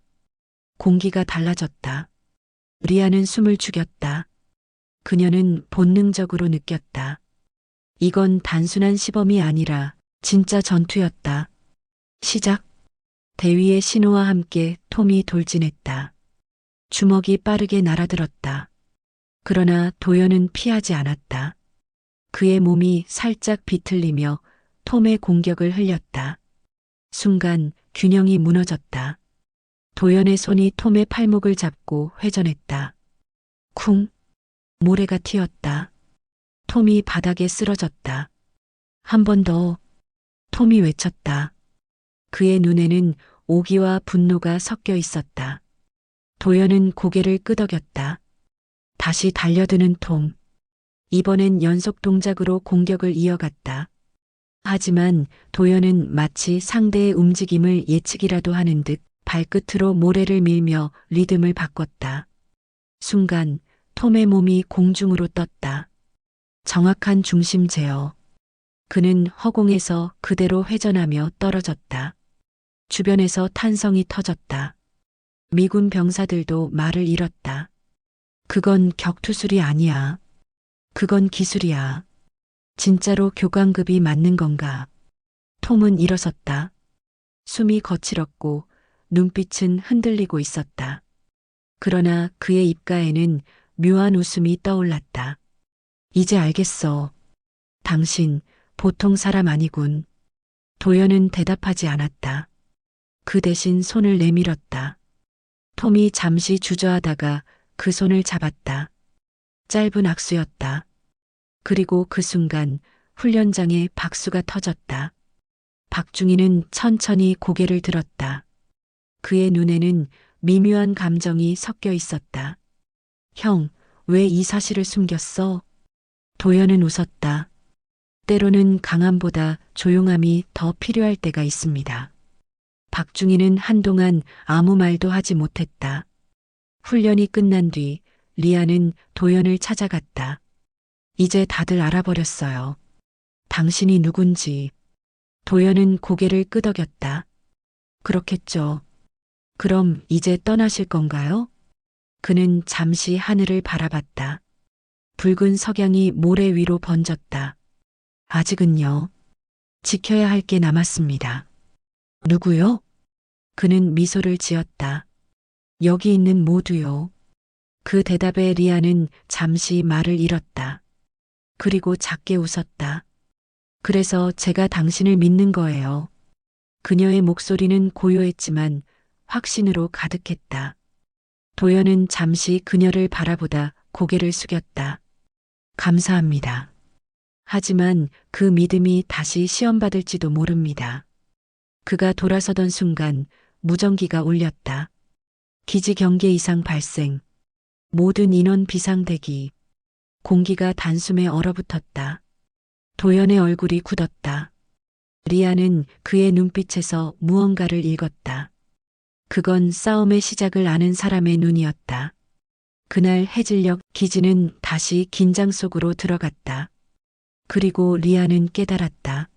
Speaker 1: 공기가 달라졌다. 리아는 숨을 죽였다. 그녀는 본능적으로 느꼈다. 이건 단순한 시범이 아니라 진짜 전투였다. 시작. 대위의 신호와 함께 톰이 돌진했다. 주먹이 빠르게 날아들었다. 그러나 도연은 피하지 않았다. 그의 몸이 살짝 비틀리며 톰의 공격을 흘렸다. 순간 균형이 무너졌다. 도연의 손이 톰의 팔목을 잡고 회전했다. 쿵! 모래가 튀었다. 톰이 바닥에 쓰러졌다. 한 번 더. 톰이 외쳤다. 그의 눈에는 오기와 분노가 섞여 있었다. 도연은 고개를 끄덕였다. 다시 달려드는 톰. 이번엔 연속 동작으로 공격을 이어갔다. 하지만 도연은 마치 상대의 움직임을 예측이라도 하는 듯 발끝으로 모래를 밀며 리듬을 바꿨다. 순간 톰의 몸이 공중으로 떴다. 정확한 중심 제어. 그는 허공에서 그대로 회전하며 떨어졌다. 주변에서 탄성이 터졌다. 미군 병사들도 말을 잃었다. 그건 격투술이 아니야. 그건 기술이야. 진짜로 교관급이 맞는 건가? 톰은 일어섰다. 숨이 거칠었고 눈빛은 흔들리고 있었다. 그러나 그의 입가에는 묘한 웃음이 떠올랐다. 이제 알겠어. 당신 보통 사람 아니군. 도연은 대답하지 않았다. 그 대신 손을 내밀었다. 톰이 잠시 주저하다가 그 손을 잡았다. 짧은 악수였다. 그리고 그 순간 훈련장에 박수가 터졌다. 박중희는 천천히 고개를 들었다. 그의 눈에는 미묘한 감정이 섞여 있었다. 형, 왜 이 사실을 숨겼어? 도연은 웃었다. 때로는 강함보다 조용함이 더 필요할 때가 있습니다. 박중희는 한동안 아무 말도 하지 못했다. 훈련이 끝난 뒤 리아는 도연을 찾아갔다. 이제 다들 알아버렸어요. 당신이 누군지. 도연은 고개를 끄덕였다. 그렇겠죠. 그럼 이제 떠나실 건가요? 그는 잠시 하늘을 바라봤다. 붉은 석양이 모래 위로 번졌다. 아직은요. 지켜야 할 게 남았습니다. 누구요? 그는 미소를 지었다. 여기 있는 모두요. 그 대답에 리아는 잠시 말을 잃었다. 그리고 작게 웃었다. 그래서 제가 당신을 믿는 거예요. 그녀의 목소리는 고요했지만 확신으로 가득했다. 도연은 잠시 그녀를 바라보다 고개를 숙였다. 감사합니다. 하지만 그 믿음이 다시 시험받을지도 모릅니다. 그가 돌아서던 순간 무전기가 울렸다. 기지 경계 이상 발생. 모든 인원 비상 대기. 공기가 단숨에 얼어붙었다. 도연의 얼굴이 굳었다. 리아는 그의 눈빛에서 무언가를 읽었다. 그건 싸움의 시작을 아는 사람의 눈이었다. 그날 해질녘 기지는 다시 긴장 속으로 들어갔다. 그리고 리아는 깨달았다.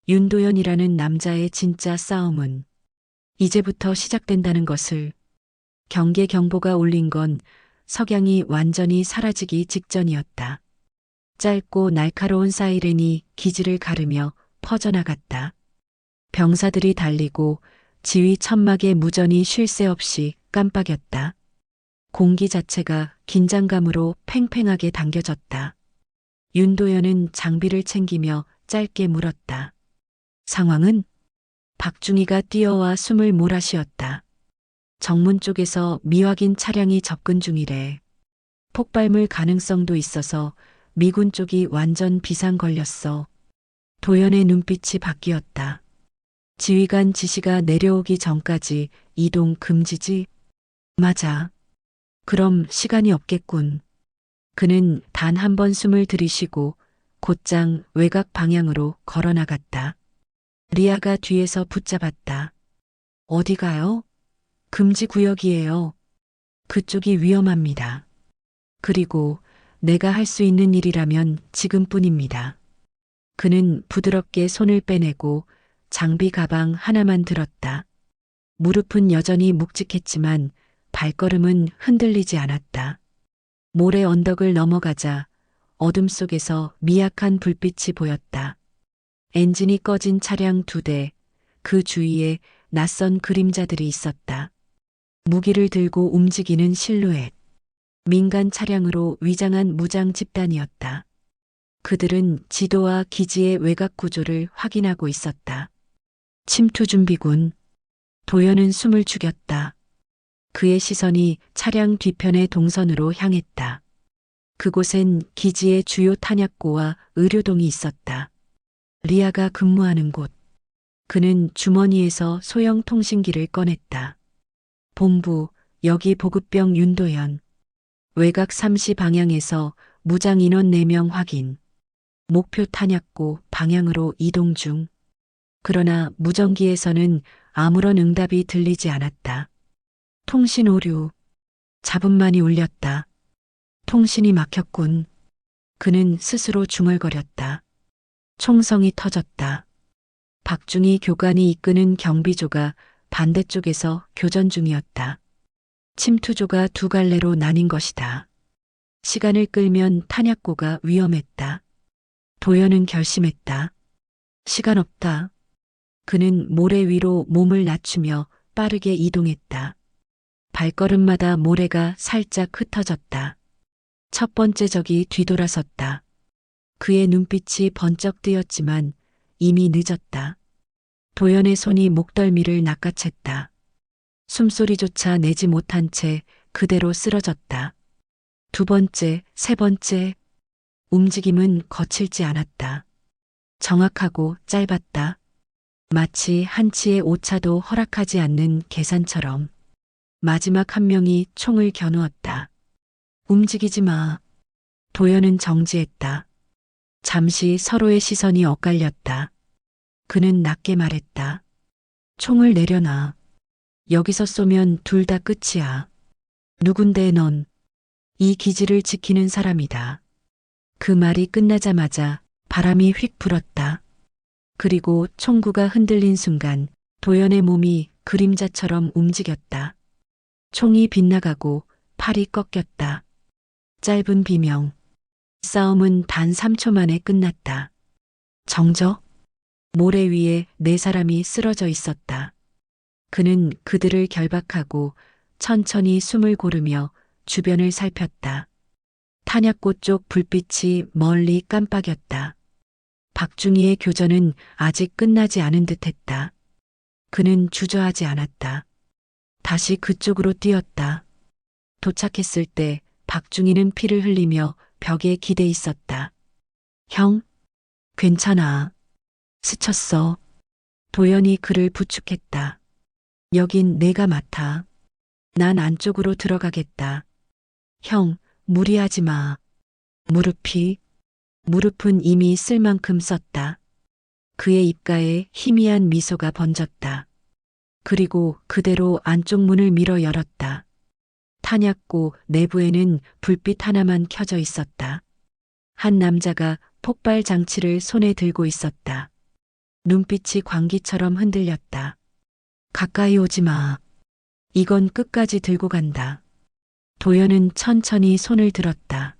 Speaker 1: 윤도현이라는 남자의 진짜 싸움은 이제부터 시작된다는 것을. 경계 경보가 울린 건 석양이 완전히 사라지기 직전이었다. 짧고 날카로운 사이렌이 기지를 가르며 퍼져나갔다. 병사들이 달리고 지휘 천막의 무전이 쉴 새 없이 깜빡였다. 공기 자체가 긴장감으로 팽팽하게 당겨졌다. 윤도현은 장비를 챙기며 짧게 물었다. 상황은? 박중희가 뛰어와 숨을 몰아쉬었다. 정문 쪽에서 미확인 차량이 접근 중이래. 폭발물 가능성도 있어서 미군 쪽이 완전 비상 걸렸어. 도연의 눈빛이 바뀌었다. 지휘관 지시가 내려오기 전까지 이동 금지지? 맞아. 그럼 시간이 없겠군. 그는 단 한 번 숨을 들이쉬고 곧장 외곽 방향으로 걸어나갔다. 리아가 뒤에서 붙잡았다. 어디 가요? 금지 구역이에요. 그쪽이 위험합니다. 그리고 내가 할 수 있는 일이라면 지금뿐입니다. 그는 부드럽게 손을 빼내고 장비 가방 하나만 들었다. 무릎은 여전히 묵직했지만 발걸음은 흔들리지 않았다. 모래 언덕을 넘어가자 어둠 속에서 미약한 불빛이 보였다. 엔진이 꺼진 차량 2대, 그 주위에 낯선 그림자들이 있었다. 무기를 들고 움직이는 실루엣. 민간 차량으로 위장한 무장 집단이었다. 그들은 지도와 기지의 외곽 구조를 확인하고 있었다. 침투 준비군. 도연은 숨을 죽였다. 그의 시선이 차량 뒤편의 동선으로 향했다. 그곳엔 기지의 주요 탄약고와 의료동이 있었다. 리아가 근무하는 곳. 그는 주머니에서 소형 통신기를 꺼냈다. 본부, 여기 보급병 윤도현. 외곽 3시 방향에서 무장 인원 4명 확인. 목표 탄약고 방향으로 이동 중. 그러나 무전기에서는 아무런 응답이 들리지 않았다. 통신 오류. 잡음만이 울렸다. 통신이 막혔군. 그는 스스로 중얼거렸다. 총성이 터졌다. 박중희 교관이 이끄는 경비조가 반대쪽에서 교전 중이었다. 침투조가 두 갈래로 나뉜 것이다. 시간을 끌면 탄약고가 위험했다. 도연은 결심했다. 시간 없다. 그는 모래 위로 몸을 낮추며 빠르게 이동했다. 발걸음마다 모래가 살짝 흩어졌다. 첫 번째 적이 뒤돌아섰다. 그의 눈빛이 번쩍 뜨였지만 이미 늦었다. 도연의 손이 목덜미를 낚아챘다. 숨소리조차 내지 못한 채 그대로 쓰러졌다. 두 번째, 세 번째. 움직임은 거칠지 않았다. 정확하고 짧았다. 마치 한치의 오차도 허락하지 않는 계산처럼. 마지막 한 명이 총을 겨누었다. 움직이지 마. 도연은 정지했다. 잠시 서로의 시선이 엇갈렸다. 그는 낮게 말했다. 총을 내려놔. 여기서 쏘면 둘 다 끝이야. 누군데 넌? 이 기지를 지키는 사람이다. 그 말이 끝나자마자 바람이 휙 불었다. 그리고 총구가 흔들린 순간 도연의 몸이 그림자처럼 움직였다. 총이 빗나가고 팔이 꺾였다. 짧은 비명. 싸움은 단 3초 만에 끝났다. 정적? 모래 위에 4사람이 쓰러져 있었다. 그는 그들을 결박하고 천천히 숨을 고르며 주변을 살폈다. 탄약고 쪽 불빛이 멀리 깜빡였다. 박중희의 교전은 아직 끝나지 않은 듯했다. 그는 주저하지 않았다. 다시 그쪽으로 뛰었다. 도착했을 때 박중희는 피를 흘리며 벽에 기대 있었다. 형? 괜찮아. 스쳤어. 도연이 그를 부축했다. 여긴 내가 맡아. 난 안쪽으로 들어가겠다. 형, 무리하지 마. 무릎은 이미 쓸 만큼 썼다. 그의 입가에 희미한 미소가 번졌다. 그리고 그대로 안쪽 문을 밀어 열었다. 탄약고 내부에는 불빛 하나만 켜져 있었다. 한 남자가 폭발 장치를 손에 들고 있었다. 눈빛이 광기처럼 흔들렸다. 가까이 오지 마. 이건 끝까지 들고 간다. 도연은 천천히 손을 들었다.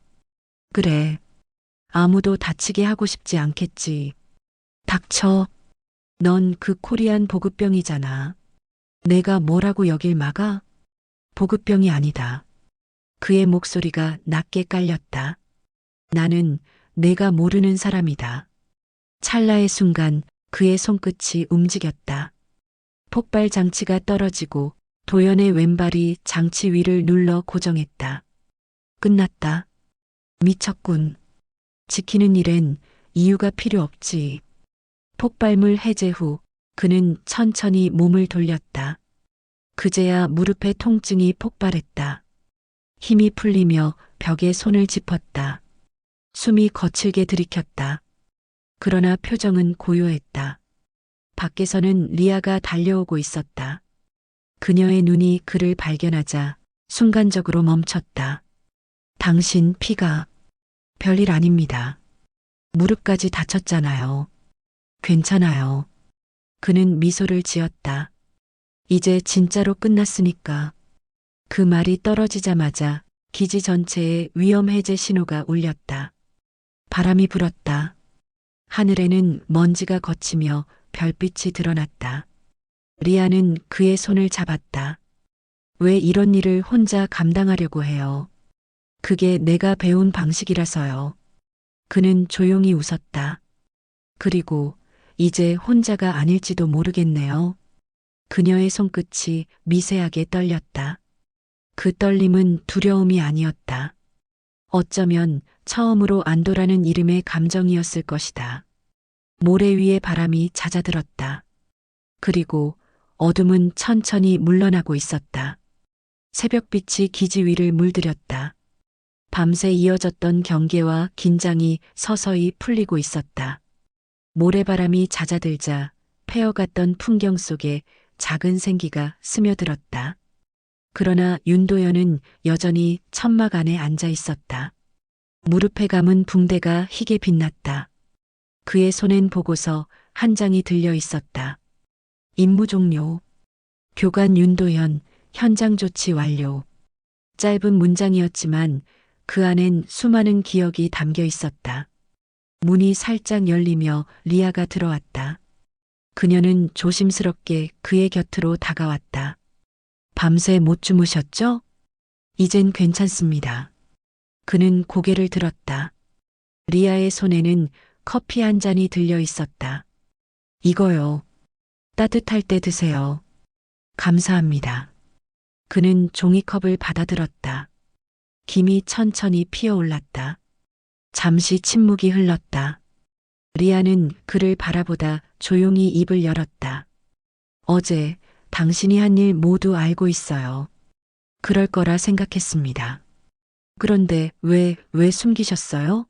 Speaker 1: 그래. 아무도 다치게 하고 싶지 않겠지. 닥쳐. 넌 그 코리안 보급병이잖아. 내가 뭐라고 여길 막아? 보급병이 아니다. 그의 목소리가 낮게 깔렸다. 나는 내가 모르는 사람이다. 찰나의 순간 그의 손끝이 움직였다. 폭발 장치가 떨어지고 도연의 왼발이 장치 위를 눌러 고정했다. 끝났다. 미쳤군. 지키는 일엔 이유가 필요 없지. 폭발물 해제 후 그는 천천히 몸을 돌렸다. 그제야 무릎의 통증이 폭발했다. 힘이 풀리며 벽에 손을 짚었다. 숨이 거칠게 들이켰다. 그러나 표정은 고요했다. 밖에서는 리아가 달려오고 있었다. 그녀의 눈이 그를 발견하자 순간적으로 멈췄다. 당신 피가 별일 아닙니다. 무릎까지 다쳤잖아요. 괜찮아요. 그는 미소를 지었다. 이제 진짜로 끝났으니까. 그 말이 떨어지자마자 기지 전체에 위험 해제 신호가 울렸다. 바람이 불었다. 하늘에는 먼지가 걷히며 별빛이 드러났다. 리아는 그의 손을 잡았다. 왜 이런 일을 혼자 감당하려고 해요? 그게 내가 배운 방식이라서요. 그는 조용히 웃었다. 그리고 이제 혼자가 아닐지도 모르겠네요. 그녀의 손끝이 미세하게 떨렸다. 그 떨림은 두려움이 아니었다. 어쩌면 처음으로 안도라는 이름의 감정이었을 것이다. 모래 위의 바람이 잦아들었다. 그리고 어둠은 천천히 물러나고 있었다. 새벽빛이 기지 위를 물들였다. 밤새 이어졌던 경계와 긴장이 서서히 풀리고 있었다. 모래바람이 잦아들자 패어갔던 풍경 속에 작은 생기가 스며들었다. 그러나 윤도현은 여전히 천막 안에 앉아 있었다. 무릎에 감은 붕대가 희게 빛났다. 그의 손엔 보고서 한 장이 들려 있었다. 임무 종료. 교관 윤도현, 현장 조치 완료. 짧은 문장이었지만 그 안엔 수많은 기억이 담겨 있었다. 문이 살짝 열리며 리아가 들어왔다. 그녀는 조심스럽게 그의 곁으로 다가왔다. 밤새 못 주무셨죠? 이젠 괜찮습니다. 그는 고개를 들었다. 리아의 손에는 커피 한 잔이 들려 있었다. 이거요. 따뜻할 때 드세요. 감사합니다. 그는 종이컵을 받아들었다. 김이 천천히 피어올랐다. 잠시 침묵이 흘렀다. 리아는 그를 바라보다 조용히 입을 열었다. 어제 당신이 한 일 모두 알고 있어요. 그럴 거라 생각했습니다. 그런데 왜 숨기셨어요?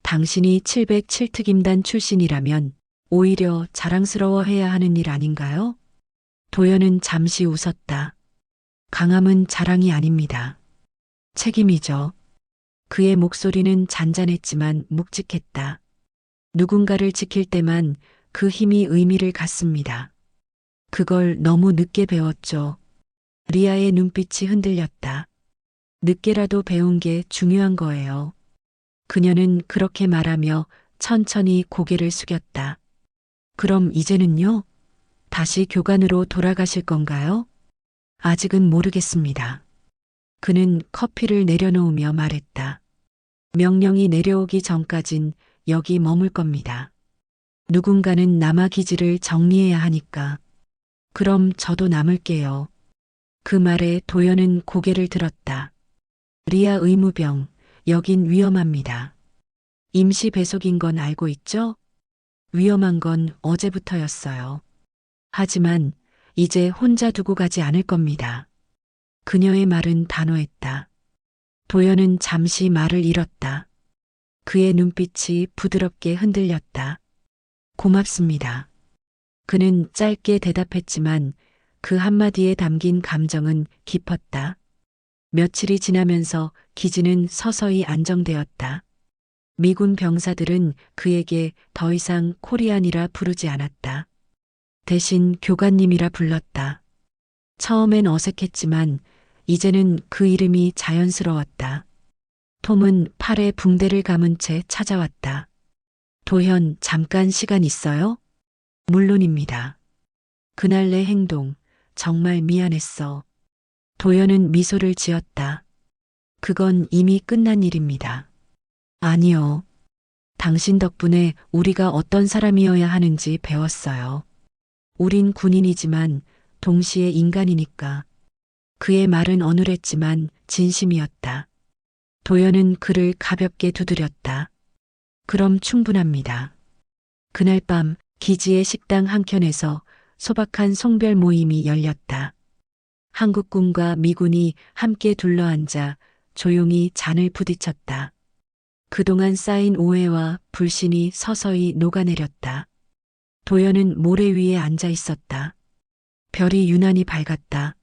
Speaker 1: 당신이 707특임단 출신이라면 오히려 자랑스러워해야 하는 일 아닌가요? 도연은 잠시 웃었다. 강함은 자랑이 아닙니다. 책임이죠. 그의 목소리는 잔잔했지만 묵직했다. 누군가를 지킬 때만 그 힘이 의미를 갖습니다. 그걸 너무 늦게 배웠죠. 리아의 눈빛이 흔들렸다. 늦게라도 배운 게 중요한 거예요. 그녀는 그렇게 말하며 천천히 고개를 숙였다. 그럼 이제는요? 다시 교관으로 돌아가실 건가요? 아직은 모르겠습니다. 그는 커피를 내려놓으며 말했다. 명령이 내려오기 전까진 여기 머물 겁니다. 누군가는 남아 기지를 정리해야 하니까. 그럼 저도 남을게요. 그 말에 도연은 고개를 들었다. 리아 의무병, 여긴 위험합니다. 임시 배속인 건 알고 있죠? 위험한 건 어제부터였어요. 하지만 이제 혼자 두고 가지 않을 겁니다. 그녀의 말은 단호했다. 도연은 잠시 말을 잃었다. 그의 눈빛이 부드럽게 흔들렸다. 고맙습니다. 그는 짧게 대답했지만 그 한마디에 담긴 감정은 깊었다. 며칠이 지나면서 기지는 서서히 안정되었다. 미군 병사들은 그에게 더 이상 코리안이라 부르지 않았다. 대신 교관님이라 불렀다. 처음엔 어색했지만 이제는 그 이름이 자연스러웠다. 톰은 팔에 붕대를 감은 채 찾아왔다. 도현, 잠깐 시간 있어요? 물론입니다. 그날 내 행동, 정말 미안했어. 도현은 미소를 지었다. 그건 이미 끝난 일입니다. 아니요. 당신 덕분에 우리가 어떤 사람이어야 하는지 배웠어요. 우린 군인이지만 동시에 인간이니까. 그의 말은 어눌했지만 진심이었다. 도연은 그를 가볍게 두드렸다. 그럼 충분합니다. 그날 밤 기지의 식당 한켠에서 소박한 송별 모임이 열렸다. 한국군과 미군이 함께 둘러앉아 조용히 잔을 부딪혔다. 그동안 쌓인 오해와 불신이 서서히 녹아내렸다. 도연은 모래 위에 앉아 있었다. 별이 유난히 밝았다.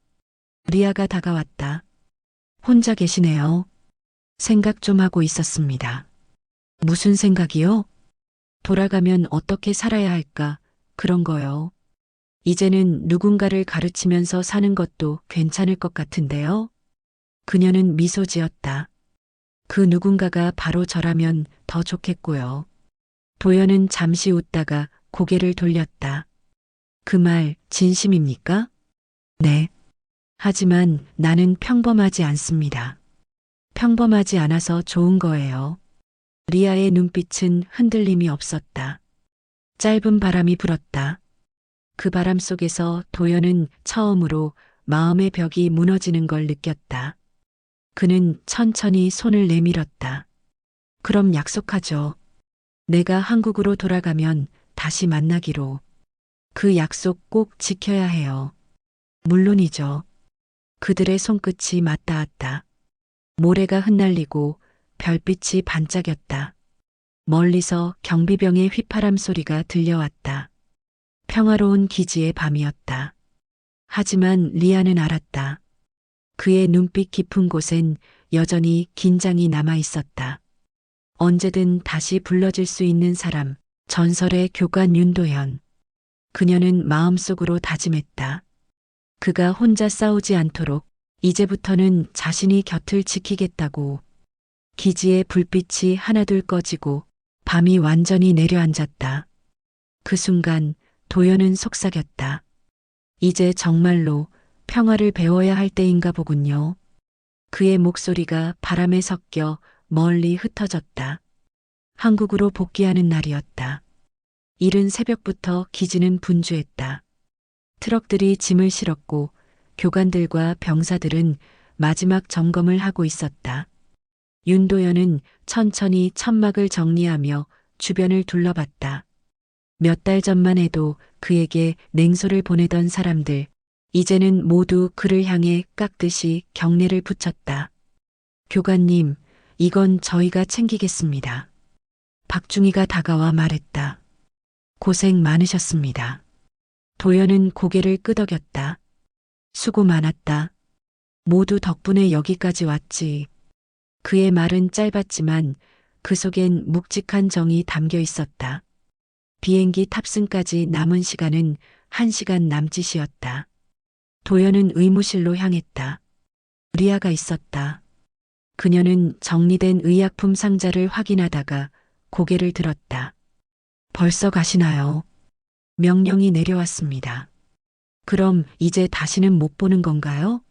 Speaker 1: 리아가 다가왔다. 혼자 계시네요. 생각 좀 하고 있었습니다. 무슨 생각이요? 돌아가면 어떻게 살아야 할까? 그런 거요. 이제는 누군가를 가르치면서 사는 것도 괜찮을 것 같은데요. 그녀는 미소 지었다. 그 누군가가 바로 저라면 더 좋겠고요. 도연은 잠시 웃다가 고개를 돌렸다. 그 말 진심입니까? 네. 하지만 나는 평범하지 않습니다. 평범하지 않아서 좋은 거예요. 리아의 눈빛은 흔들림이 없었다. 짧은 바람이 불었다. 그 바람 속에서 도연은 처음으로 마음의 벽이 무너지는 걸 느꼈다. 그는 천천히 손을 내밀었다. 그럼 약속하죠. 내가 한국으로 돌아가면 다시 만나기로. 그 약속 꼭 지켜야 해요. 물론이죠. 그들의 손끝이 맞닿았다. 모래가 흩날리고 별빛이 반짝였다. 멀리서 경비병의 휘파람 소리가 들려왔다. 평화로운 기지의 밤이었다. 하지만 리아는 알았다. 그의 눈빛 깊은 곳엔 여전히 긴장이 남아 있었다. 언제든 다시 불러질 수 있는 사람, 전설의 교관 윤도현. 그녀는 마음속으로 다짐했다. 그가 혼자 싸우지 않도록 이제부터는 자신이 곁을 지키겠다고. 기지의 불빛이 하나둘 꺼지고 밤이 완전히 내려앉았다. 그 순간 도연은 속삭였다. 이제 정말로 평화를 배워야 할 때인가 보군요. 그의 목소리가 바람에 섞여 멀리 흩어졌다. 한국으로 복귀하는 날이었다. 이른 새벽부터 기지는 분주했다. 트럭들이 짐을 실었고 교관들과 병사들은 마지막 점검을 하고 있었다. 윤도현은 천천히 천막을 정리하며 주변을 둘러봤다. 몇 달 전만 해도 그에게 냉소를 보내던 사람들, 이제는 모두 그를 향해 깍듯이 경례를 붙였다. 교관님, 이건 저희가 챙기겠습니다. 박중희가 다가와 말했다. 고생 많으셨습니다. 도연은 고개를 끄덕였다. 수고 많았다. 모두 덕분에 여기까지 왔지. 그의 말은 짧았지만 그 속엔 묵직한 정이 담겨 있었다. 비행기 탑승까지 남은 시간은 1시간 남짓이었다. 도연은 의무실로 향했다. 리아가 있었다. 그녀는 정리된 의약품 상자를 확인하다가 고개를 들었다. 벌써 가시나요? 명령이 내려왔습니다. 그럼 이제 다시는 못 보는 건가요?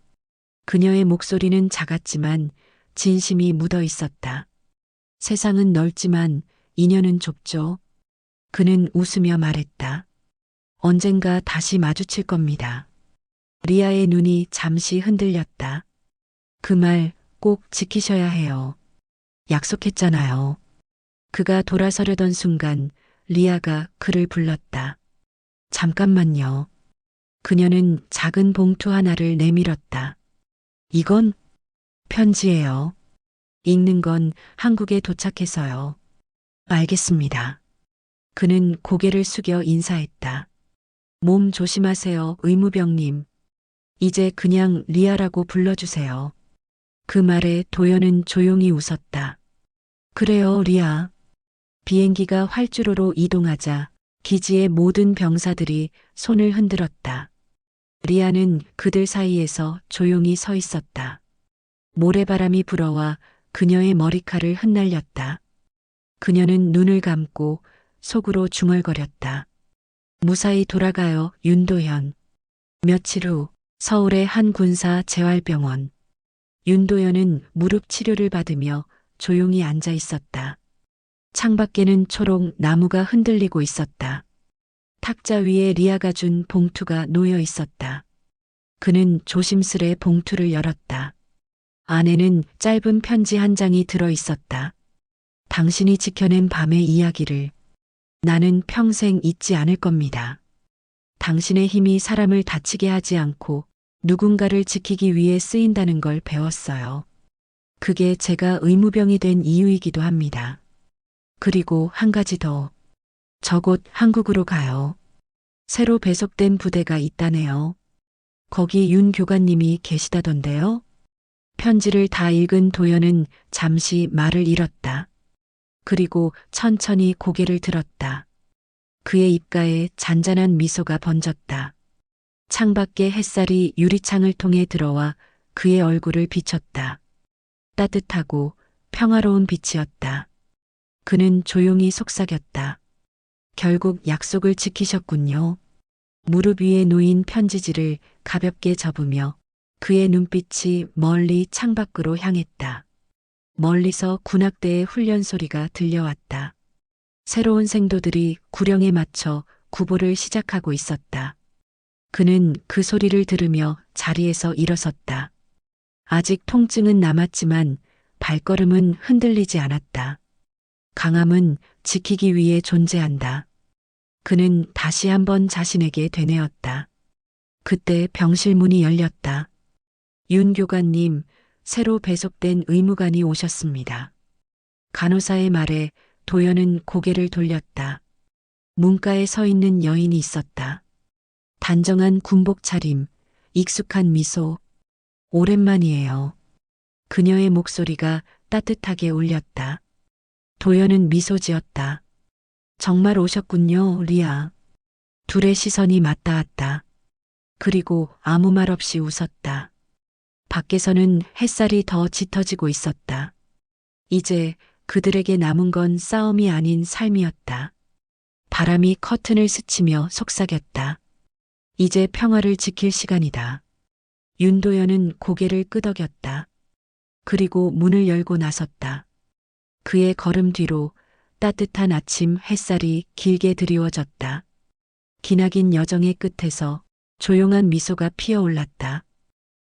Speaker 1: 그녀의 목소리는 작았지만 진심이 묻어 있었다. 세상은 넓지만 인연은 좁죠. 그는 웃으며 말했다. 언젠가 다시 마주칠 겁니다. 리아의 눈이 잠시 흔들렸다. 그 말 꼭 지키셔야 해요. 약속했잖아요. 그가 돌아서려던 순간 리아가 그를 불렀다. 잠깐만요. 그녀는 작은 봉투 하나를 내밀었다. 이건 편지예요. 읽는 건 한국에 도착해서요. 알겠습니다. 그는 고개를 숙여 인사했다. 몸 조심하세요, 의무병님. 이제 그냥 리아라고 불러주세요. 그 말에 도연은 조용히 웃었다. 그래요, 리아. 비행기가 활주로로 이동하자 기지의 모든 병사들이 손을 흔들었다. 리아는 그들 사이에서 조용히 서 있었다. 모래바람이 불어와 그녀의 머리칼을 흩날렸다. 그녀는 눈을 감고 속으로 중얼거렸다. 무사히 돌아가요, 윤도현. 며칠 후 서울의 한 군사 재활병원. 윤도현은 무릎 치료를 받으며 조용히 앉아 있었다. 창밖에는 초록 나무가 흔들리고 있었다. 탁자 위에 리아가 준 봉투가 놓여 있었다. 그는 조심스레 봉투를 열었다. 안에는 짧은 편지 한 장이 들어 있었다. 당신이 지켜낸 밤의 이야기를 나는 평생 잊지 않을 겁니다. 당신의 힘이 사람을 다치게 하지 않고 누군가를 지키기 위해 쓰인다는 걸 배웠어요. 그게 제가 의무병이 된 이유이기도 합니다. 그리고 한 가지 더. 저 곧 한국으로 가요. 새로 배속된 부대가 있다네요. 거기 윤 교관님이 계시다던데요. 편지를 다 읽은 도연은 잠시 말을 잃었다. 그리고 천천히 고개를 들었다. 그의 입가에 잔잔한 미소가 번졌다. 창밖의 햇살이 유리창을 통해 들어와 그의 얼굴을 비췄다. 따뜻하고 평화로운 빛이었다. 그는 조용히 속삭였다. 결국 약속을 지키셨군요. 무릎 위에 놓인 편지지를 가볍게 접으며 그의 눈빛이 멀리 창밖으로 향했다. 멀리서 군악대의 훈련 소리가 들려왔다. 새로운 생도들이 구령에 맞춰 구보를 시작하고 있었다. 그는 그 소리를 들으며 자리에서 일어섰다. 아직 통증은 남았지만 발걸음은 흔들리지 않았다. 강함은 지키기 위해 존재한다. 그는 다시 한번 자신에게 되뇌었다. 그때 병실 문이 열렸다. 윤 교관님, 새로 배속된 의무관이 오셨습니다. 간호사의 말에 도연은 고개를 돌렸다. 문가에 서 있는 여인이 있었다. 단정한 군복 차림, 익숙한 미소. 오랜만이에요. 그녀의 목소리가 따뜻하게 울렸다. 도연은 미소 지었다. 정말 오셨군요, 리아. 둘의 시선이 맞닿았다. 그리고 아무 말 없이 웃었다. 밖에서는 햇살이 더 짙어지고 있었다. 이제 그들에게 남은 건 싸움이 아닌 삶이었다. 바람이 커튼을 스치며 속삭였다. 이제 평화를 지킬 시간이다. 윤도현은 고개를 끄덕였다. 그리고 문을 열고 나섰다. 그의 걸음 뒤로 따뜻한 아침 햇살이 길게 드리워졌다. 기나긴 여정의 끝에서 조용한 미소가 피어올랐다.